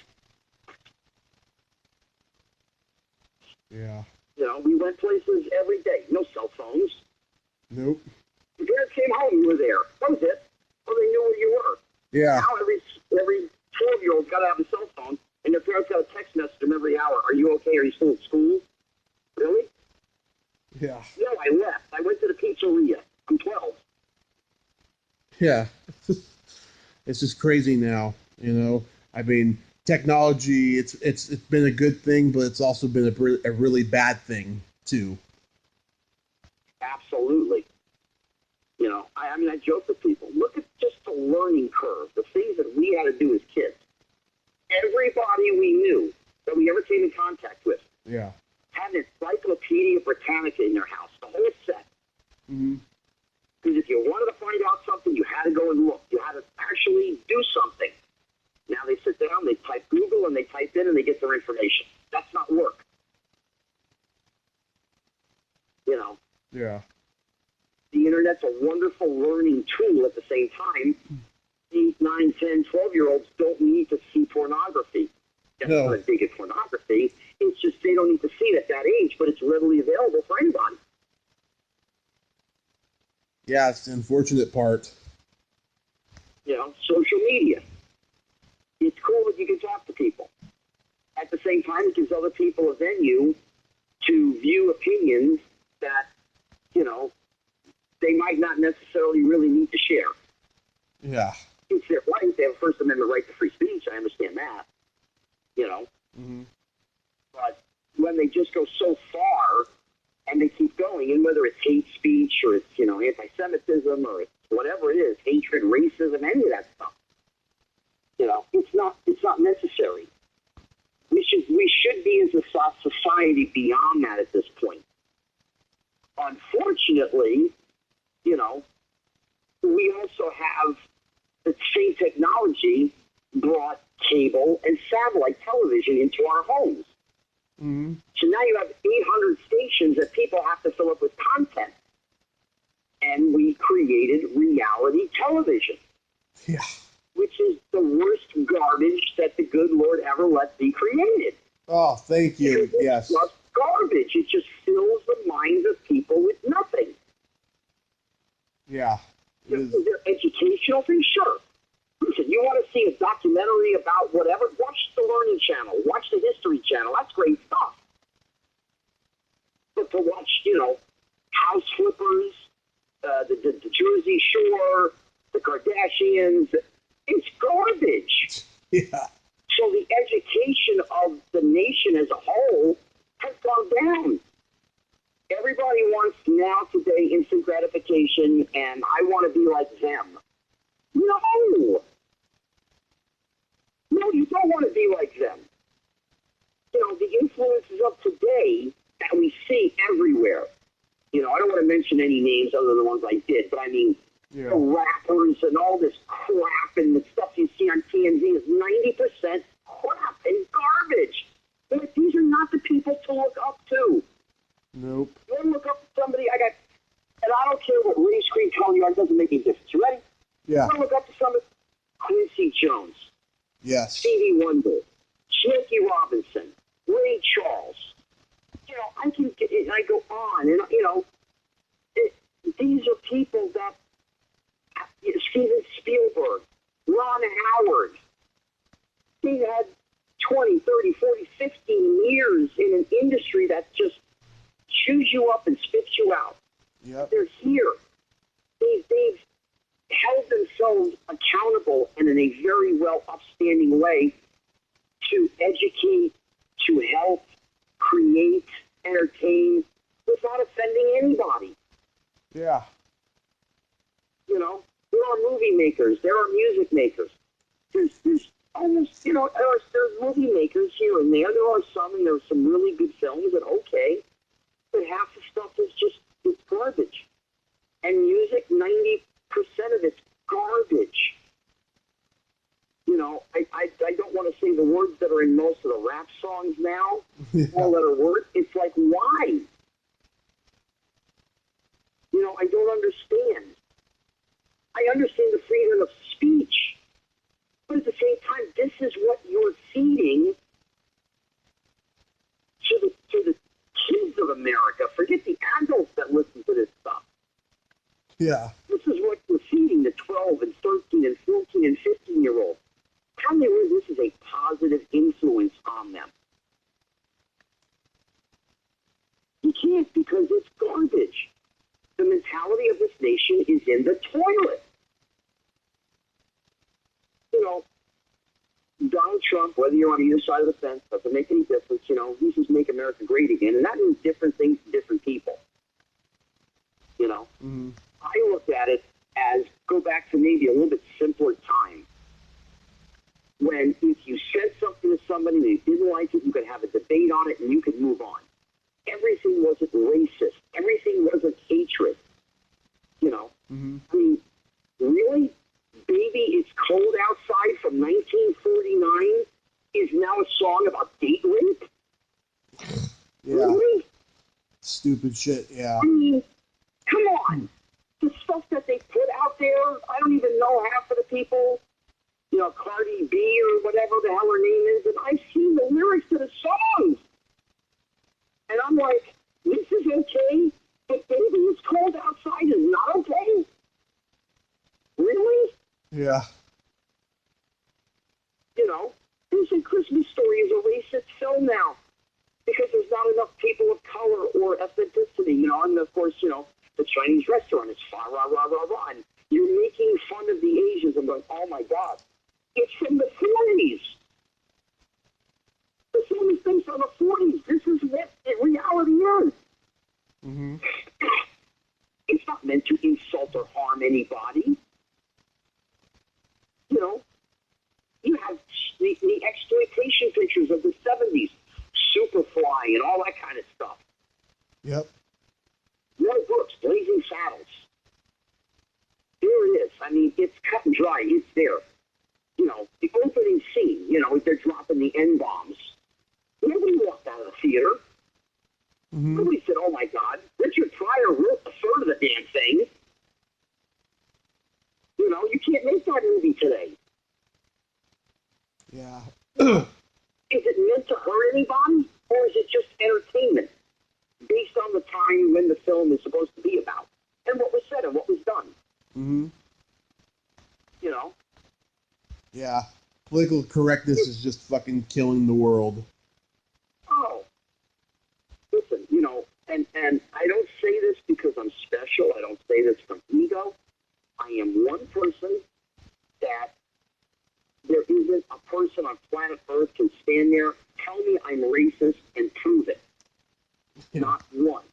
Yeah. You know, we went places every day. No cell phones. Nope. Your parents came home, you were there. That was it. Well, they knew where you were. Yeah. Now every 12-year-old's got to have a cell phone, and their parents got to text message them every hour. Are you okay? Are you still at school? Really? Yeah. No, I left. I went to the pizzeria. I'm 12. Yeah. It's just crazy now, you know. I mean, technology, it's been a good thing, but it's also been a really bad thing too. Absolutely. You know, I mean, I joke with people. Look at just the learning curve, the things that we had to do as kids. Everybody we knew that we ever came in contact with Yeah. had an Encyclopedia Britannica in their house, the whole set. Mm-hmm. Because if you wanted to find out something, you had to go and look. You had to actually do something. Now they sit down, they type Google, and they type in, and they get their information. That's not work. You know, Yeah. the Internet's a wonderful learning tool at the same time. 8, 9, 10, 12-year-olds don't need to see pornography. That's No. not a dig at pornography. It's just they don't need to see it at that age, but it's readily available for anybody. Yeah, it's the unfortunate part. You know, social media. It's cool that you can talk to people. At the same time, it gives other people a venue to view opinions that, you know, they might not necessarily really need to share. Yeah. It's their right. They have a First Amendment right to free speech. I understand that. You know? Mm-hmm. But when they just go so far and they keep going, and whether it's hate speech or it's, you know, anti-Semitism or it's whatever it is, hatred, racism, any of that stuff, you know, it's not necessary. We should be as a society beyond that at this point. Unfortunately, you know, we also have the same technology brought cable and satellite television into our homes. Mm-hmm. So now you have 800 stations that people have to fill up with content. And we created reality television. Yeah. Which is the worst garbage that the good Lord ever let be created. Oh, thank you. Because it's Yes. just garbage. It just fills the minds of people with nothing. Yeah. Is there educational things? Sure. Listen, you want to see a documentary about whatever? Watch the Learning Channel. Watch the History Channel. That's great stuff. But to watch, you know, House Flippers, the Jersey Shore, the Kardashians, it's garbage. Yeah. So the education of the nation as a whole has gone down. Everybody wants now today instant gratification, and I want to be like them. No. No, you don't want to be like them. You know, the influences of today that we see everywhere. You know, I don't want to mention any names other than the ones I did, but I mean, Yeah. the rappers and all this crap and the stuff you see on TMZ is 90% crap and garbage. But these are not the people to look up to. Nope. You want to look up to somebody, and I don't care what race, creed, color you are, it doesn't make any difference. You ready? Yeah. You want to look up to somebody? Quincy Jones, Yes. Stevie Wonder, Smokey Robinson, Ray Charles. You know, I go on, and, you know, these are people that, Steven Spielberg, Ron Howard, they had 20, 30, 40, 15 years in an industry that just chews you up and spits you out. Yep. They're here. They've held themselves accountable and in a very well upstanding way to educate, to help, create, entertain, without offending anybody. Yeah. You know, there are movie makers, there are music makers. There's almost, there's movie makers here and there. There are some, and there are some really good films that, okay, but half the stuff is just, it's garbage. And music, 90% of it's garbage. I don't want to say the words that are in most of the rap songs now, all that are words. It's like, why? I don't understand. I understand the freedom of speech, but at the same time, this is what you're feeding to the kids of America. Forget the adults that listen to this stuff. Yeah. This is what you're feeding the 12 and 13 and 14 and 15-year-olds. Tell me where this is a positive influence on them. You can't, because it's garbage. The mentality of this nation is in the toilet. Donald Trump, whether you're on either side of the fence, doesn't make any difference. He says make America great again, and that means different things to different people. Mm-hmm. I look at it as, go back to maybe a little bit simpler time, when if you said something to somebody and they didn't like it, you could have a debate on it and you could move on. Everything wasn't racist. Everything wasn't hatred. Mm-hmm. I mean, really? Baby, It's Cold Outside from 1949 is now a song about date rape? Yeah. Really? Stupid shit, yeah. I mean, come on. The stuff that they put out there, I don't even know half of the people, Cardi B or whatever the hell her name is, and I've seen the lyrics to the songs. And I'm like, this is okay, but Baby, It's Cold Outside is not okay? Really? Yeah. Instant Christmas Story is a racist film now because there's not enough people of color or ethnicity, and of course, the Chinese restaurant is far, rah, rah, rah, rah, and you're making fun of the Asians. I'm going, oh my God, it's from the 40s. The film is based on the 40s. This is what reality is. Mm-hmm. It's not meant to insult or harm anybody. You have the exploitation pictures of the 70s, Superfly and all that kind of stuff. Yep. Roy Brooks, Blazing Saddles. There it is. I mean, it's cut and dry. It's there. The opening scene, they're dropping the N-bombs. Nobody walked out of the theater. Mm-hmm. Nobody said, oh my God, Richard Pryor wrote a third of the damn thing. You can't make that movie today. Yeah. Is it meant to hurt anybody, or is it just entertainment based on the time when the film is supposed to be about and what was said and what was done? Mm-hmm. Yeah. Political correctness is just fucking killing the world. Oh. Listen, and I don't say this because I'm special. I don't say this from ego. I am one person that there isn't a person on planet Earth can stand there, tell me I'm racist, and prove it. Yeah. Not one.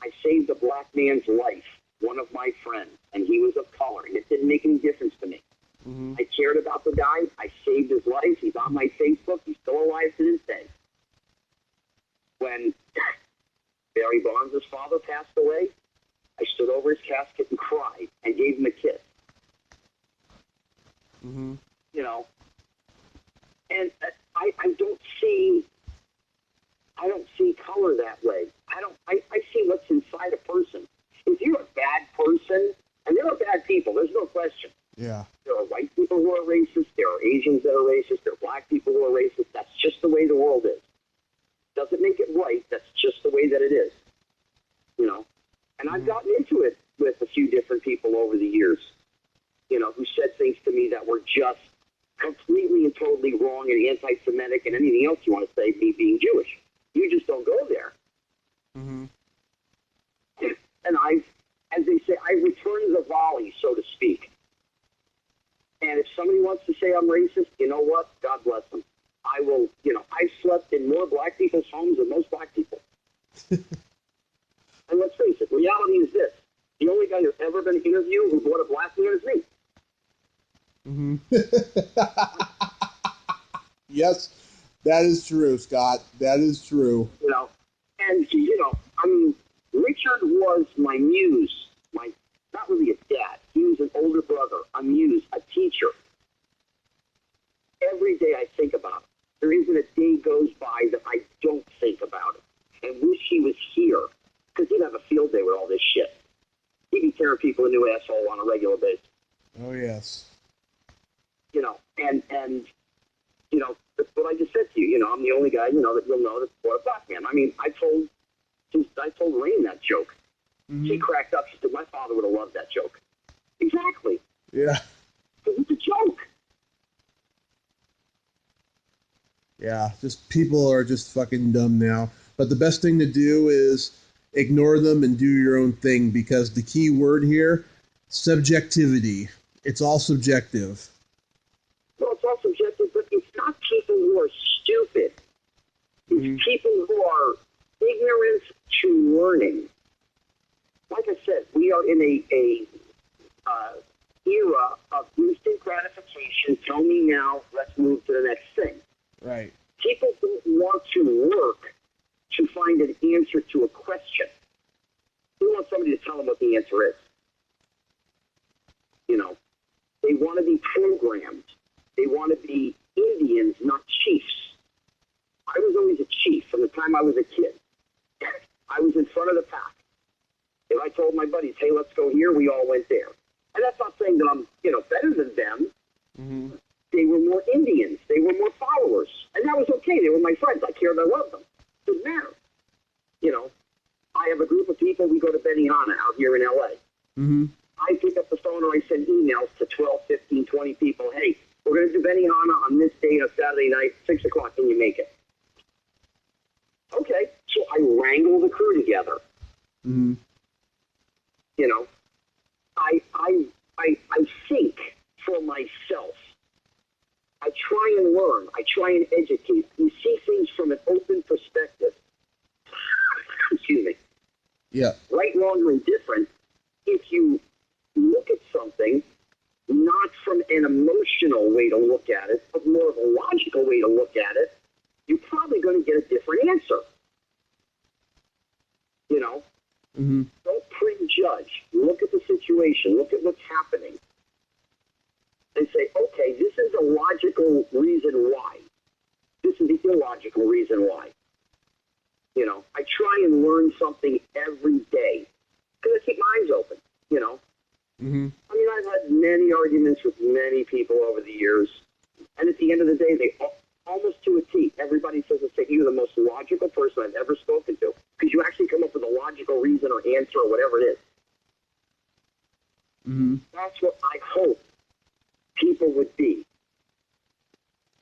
I saved a black man's life, one of my friends, and he was of color, and it didn't make any difference to me. Mm-hmm. I cared about the guy. I saved his life. He's on my Facebook. He's still alive to this day. When Barry Bonds' father passed away, I stood over his casket and cried and gave him a kiss. Mm-hmm. And I don't see color that way. I see what's inside a person. If you're a bad person, and there are bad people, there's no question. Yeah. There are white people who are racist. There are Asians that are racist. There are black people who are racist. That's just the way the world is. Doesn't make it right. That's just the way that it is. And I've gotten into it with a few different people over the years, who said things to me that were just completely and totally wrong and anti-Semitic and anything else you want to say, me being Jewish. You just don't go there. Mm-hmm. And as they say, I returned the volley, so to speak. And if somebody wants to say I'm racist, you know what? God bless them. I will, I've slept in more black people's homes than most black people. And let's face it, reality is this. The only guy who's ever been interviewed who bought a black man is me. Mm-hmm. Yes, that is true, Scott. That is true. You know, and I mean, Richard was my muse. Not really a dad. He was an older brother, a muse, a teacher. Every day I think about it. There isn't a day goes by that I don't think about it and wish he was here, because he'd have a field day with all this shit. He'd be tearing people a new asshole on a regular basis. Oh, yes. And that's what I just said to you. I'm the only guy, that you'll know that's for a black man. I mean, I told Rain that joke. Mm-hmm. She cracked up. She said, my father would have loved that joke. Exactly. Yeah. Because it's a joke. Yeah, just people are just fucking dumb now. But the best thing to do is ignore them and do your own thing, because the key word here, subjectivity. It's all subjective. Well, it's all subjective, but it's not people who are stupid. It's people who are ignorant to learning. Like I said, we are in a era of instant gratification. Tell me now, let's move to the next thing. Right. People don't want to work to find an answer to a question. They want somebody to tell them what the answer is. They want to be programmed. They want to be Indians, not chiefs. I was always a chief from the time I was a kid. I was in front of the pack. If I told my buddies, hey, let's go here, we all went there. And that's not saying that I'm, better than them. Mm-hmm. They were more Indians. They were more followers. And that was okay. They were my friends. I cared. I loved them. Didn't matter. I have a group of people. We go to Benihana out here in L.A. Mm-hmm. I pick up the phone or I send emails to 12, 15, 20 people. Hey, we're going to do Benihana on this date on Saturday night, 6 o'clock. Can you make it? Okay. So I wrangle the crew together. Mm-hmm. I think for myself. I try and learn. I try and educate. You see things from an open perspective. Excuse me. Yeah. Right, wrong, or indifferent. If you look at something not from an emotional way to look at it, but more of a logical way to look at it, you're probably going to get a different answer. Mm-hmm. Don't prejudge. Look at the situation. Look at what's happening. And say, okay, this is a logical reason why. This is the illogical reason why. I try and learn something every day because I keep my eyes open, Mm-hmm. I mean, I've had many arguments with many people over the years, and at the end of the day, they almost to a T, everybody says that you're the most logical person I've ever spoken to, because you actually come up with a logical reason or answer or whatever it is. Mm-hmm. That's what I hope people would be.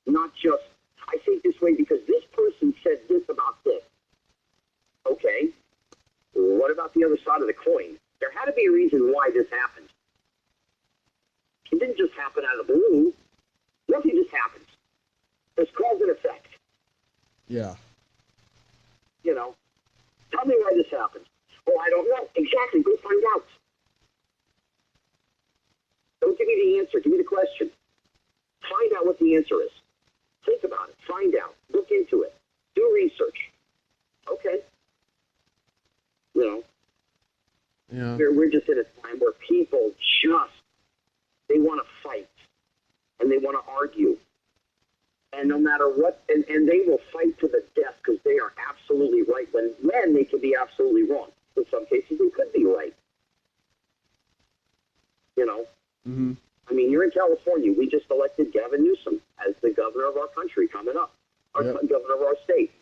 Not just, I think this way because this person said this about this. Okay, what about the other side of the coin? There had to be a reason why this happened. It didn't just happen out of the blue. Nothing just happens. There's cause and effect. Yeah. Tell me why this happened. Oh, I don't know. Exactly. Go find out. Don't give me the answer. Give me the question. Find out what the answer is. Think about it. Find out. Look into it. Do research. Okay. Yeah. We're just in a time where people they want to fight and they want to argue. And no matter what, and they will fight to the death because they are absolutely right when they could be absolutely wrong. In some cases, they could be right. Mm-hmm. I mean, you're in California. We just elected Gavin Newsom as the governor of our country coming up, governor of our state.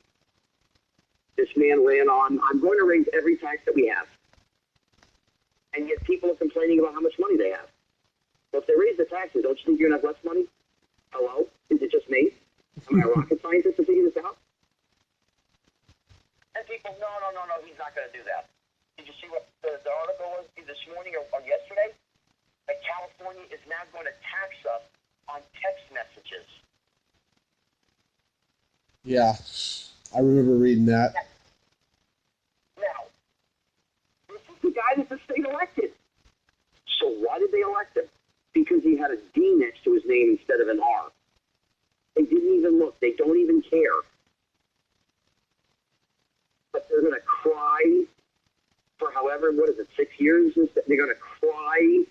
This man ran on, I'm going to raise every tax that we have. And yet people are complaining about how much money they have. Well, if they raise the taxes, don't you think you're going to have less money? Hello? Is it just me? Am I a rocket scientist to figure this out? And people, no, he's not going to do that. Did you see what the article was this morning or yesterday? That California is now going to tax us on text messages. Yeah, I remember reading that. Now, this is the guy that the state elected. So why did they elect him? Because he had a D next to his name instead of an R. They didn't even look. They don't even care. But they're going to cry for however, 6 years? They're going to cry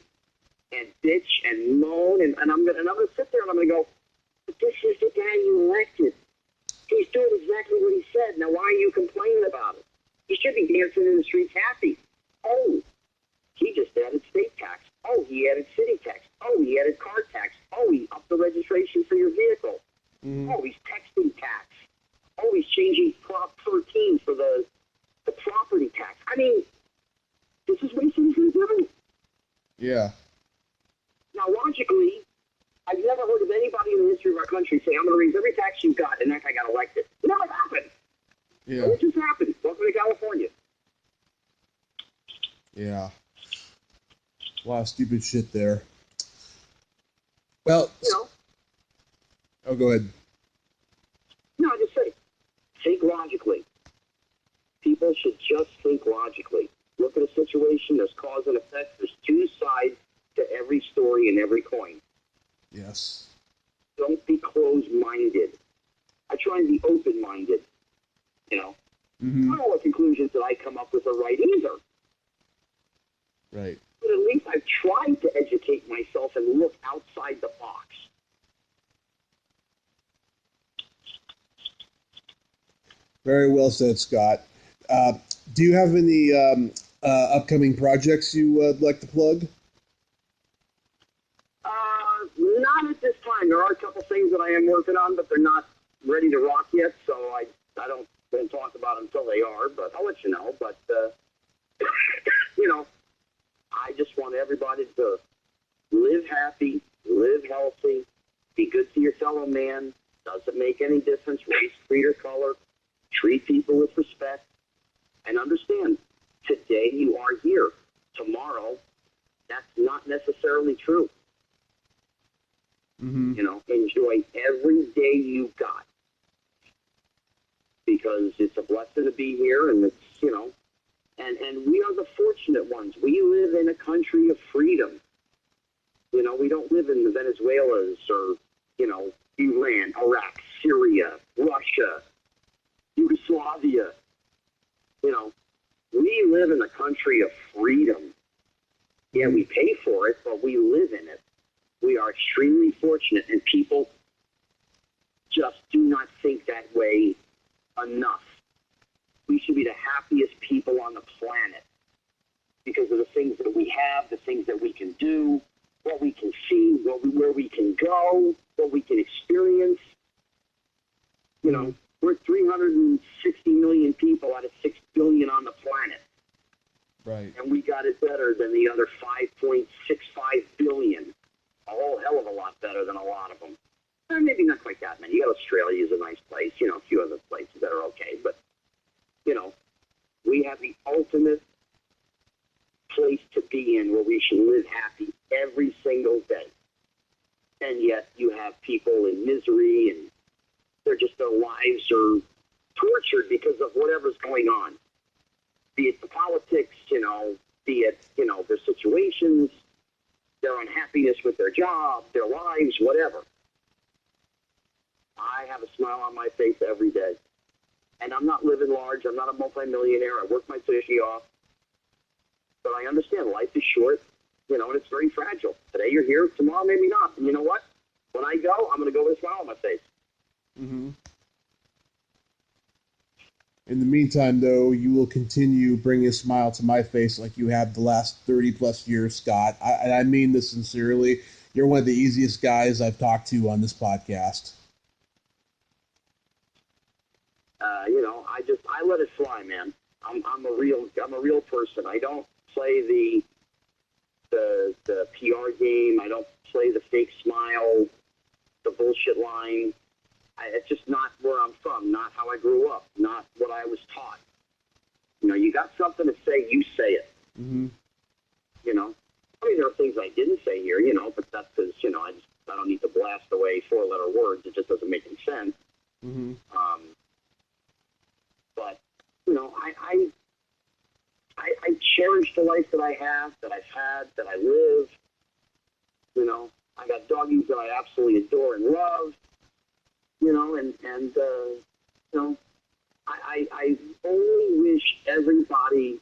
and bitch and moan, and I'm going to sit there and I'm going to go, but this is the guy you elected. He's doing exactly what he said. Now, why are you complaining about it? He should be dancing in the streets happy. Oh, he just added state tax. Oh, he added city tax. Oh, he added car tax. Oh, he upped the registration for your vehicle. Oh, he's texting tax. Oh, he's changing Prop 13 for the property tax. I mean, this is what he said he's going to do. Yeah. Now, logically, I've never heard of anybody in the history of our country say, I'm going to raise every tax you got, and that guy got elected. It never happened. Yeah. It just happened. Welcome to California. Yeah. A lot of stupid shit there. Well, oh, go ahead. No, I just say, think logically. People should just think logically. Look at a situation, there's cause and effect. There's two sides to every story and every coin. Yes. Don't be closed-minded. I try and be open-minded, Mm-hmm. Not all the conclusions that I come up with are right either. Right. But at least I've tried to educate myself and look outside the box. Very well said, Scott. Do you have any upcoming projects you would like to plug? Not at this time. There are a couple things that I am working on, but they're not ready to rock yet, so I don't talk about them until they are, but I'll let you know. But, I just want everybody to live happy, live healthy, be good to your fellow man. Doesn't make any difference, race, creed, or color. Treat people with respect. And understand, today you are here. Tomorrow, that's not necessarily true. Mm-hmm. Enjoy every day you've got. Because it's a blessing to be here, and it's, and we are the fortunate ones. We live in a country of freedom. We don't live in the Venezuelas or, Iran, Iraq, Syria, Russia, Yugoslavia. We live in a country of freedom. Yeah, we pay for it, but we live in it. We are extremely fortunate, and people just do not think that way enough. We should be the happiest people on the planet because of the things that we have, the things that we can do, what we can see, where we can go, what we can experience. We're 360 million people out of 6 billion on the planet. Right. And we got it better than the other 5.65 billion. A whole hell of a lot better than a lot of them. Maybe not quite that many. You got Australia is a nice place. A few other places that are okay. But, we have the ultimate place to be in where we should live happy every single day. And yet you have people in misery and their lives are tortured because of whatever's going on. Be it the politics, be it, their situations, their unhappiness with their job, their lives, whatever. I have a smile on my face every day. And I'm not living large. I'm not a multimillionaire. I work my tushy off. But I understand life is short, and it's very fragile. Today you're here, tomorrow maybe not. And you know what? When I go, I'm going to go with a smile on my face. Mm-hmm. In the meantime, though, you will continue bringing a smile to my face like you have the last 30-plus years, Scott. I mean this sincerely. You're one of the easiest guys I've talked to on this podcast. I let it fly, man. I'm a real person. I don't play the PR game. I don't play the fake smile, the bullshit line. It's just not where I'm from, not how I grew up, not what I was taught. You got something to say, you say it. Mm-hmm. There are things I didn't say here, but that's because, I don't need to blast away 4-letter words. It just doesn't make any sense. Mm-hmm. But, I cherish the life that I have, that I've had, that I live. I got doggies that I absolutely adore and love. you know, I only wish everybody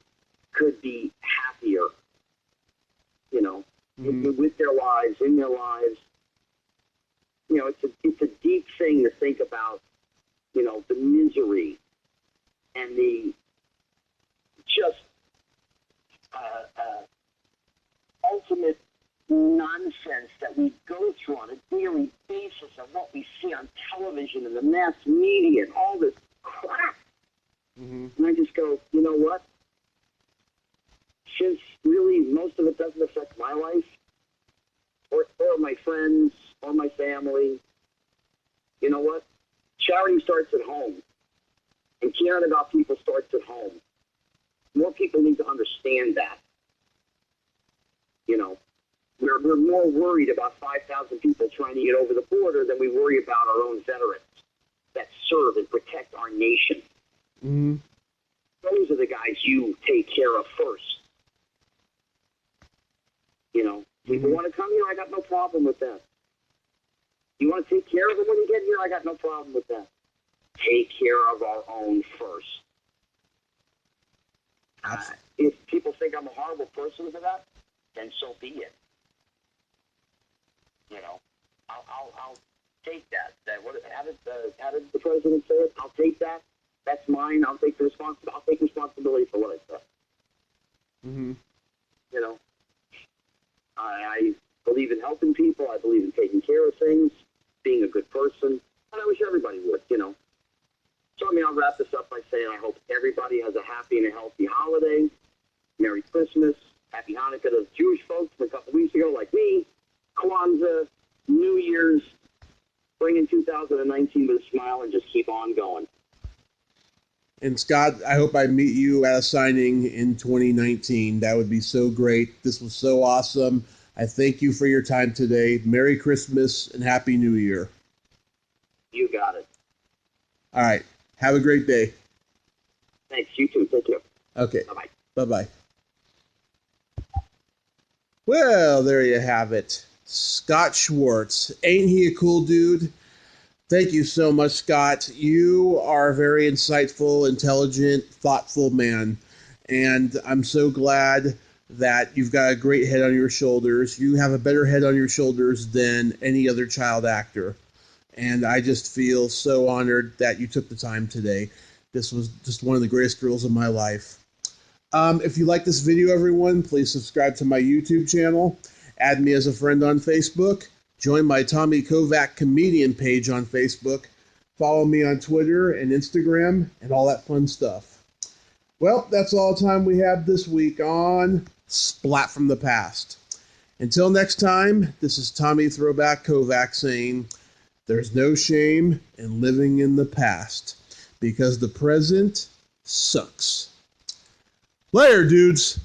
could be happier, with their lives, in their lives. It's a deep thing to think about, the misery and the just ultimate nonsense that we go through on a daily basis and what we see on television and the mass media and all this crap. Mm-hmm. And I just go, you know what? Since really most of it doesn't affect my life or my friends or my family, you know what? Charity starts at home. And caring about people starts at home. More people need to understand that. We're more worried about 5,000 people trying to get over the border than we worry about our own veterans that serve and protect our nation. Mm-hmm. Those are the guys you take care of first. People want to come here, I got no problem with that. You want to take care of them when you get here, I got no problem with that. Take care of our own first. If people think I'm a horrible person for that, then so be it. I'll take that. How did the president say it? I'll take that. That's mine. I'll take responsibility for what I said. Mm-hmm. I believe in helping people. I believe in taking care of things, being a good person, and I wish everybody would. So I'll wrap this up by saying I hope everybody has a happy and a healthy holiday. Merry Christmas, Happy Hanukkah to Jewish folks from a couple weeks ago, like me. Kwanzaa, New Year's, bring in 2019 with a smile and just keep on going. And Scott, I hope I meet you at a signing in 2019. That would be so great. This was so awesome. I thank you for your time today. Merry Christmas and Happy New Year. You got it. All right. Have a great day. Thanks. You too. Take care. Okay. Bye-bye. Bye-bye. Well, there you have it. Scott Schwartz. Ain't he a cool dude? Thank you so much, Scott. You are a very insightful, intelligent, thoughtful man. And I'm so glad that you've got a great head on your shoulders. You have a better head on your shoulders than any other child actor. And I just feel so honored that you took the time today. This was just one of the greatest girls of my life. If you like this video, everyone, please subscribe to my YouTube channel. Add me as a friend on Facebook. Join my Tommy Kovac comedian page on Facebook. Follow me on Twitter and Instagram and all that fun stuff. Well, that's all the time we have this week on Splat from the Past. Until next time, this is Tommy Throwback Kovac saying, there's no shame in living in the past because the present sucks. Later, dudes.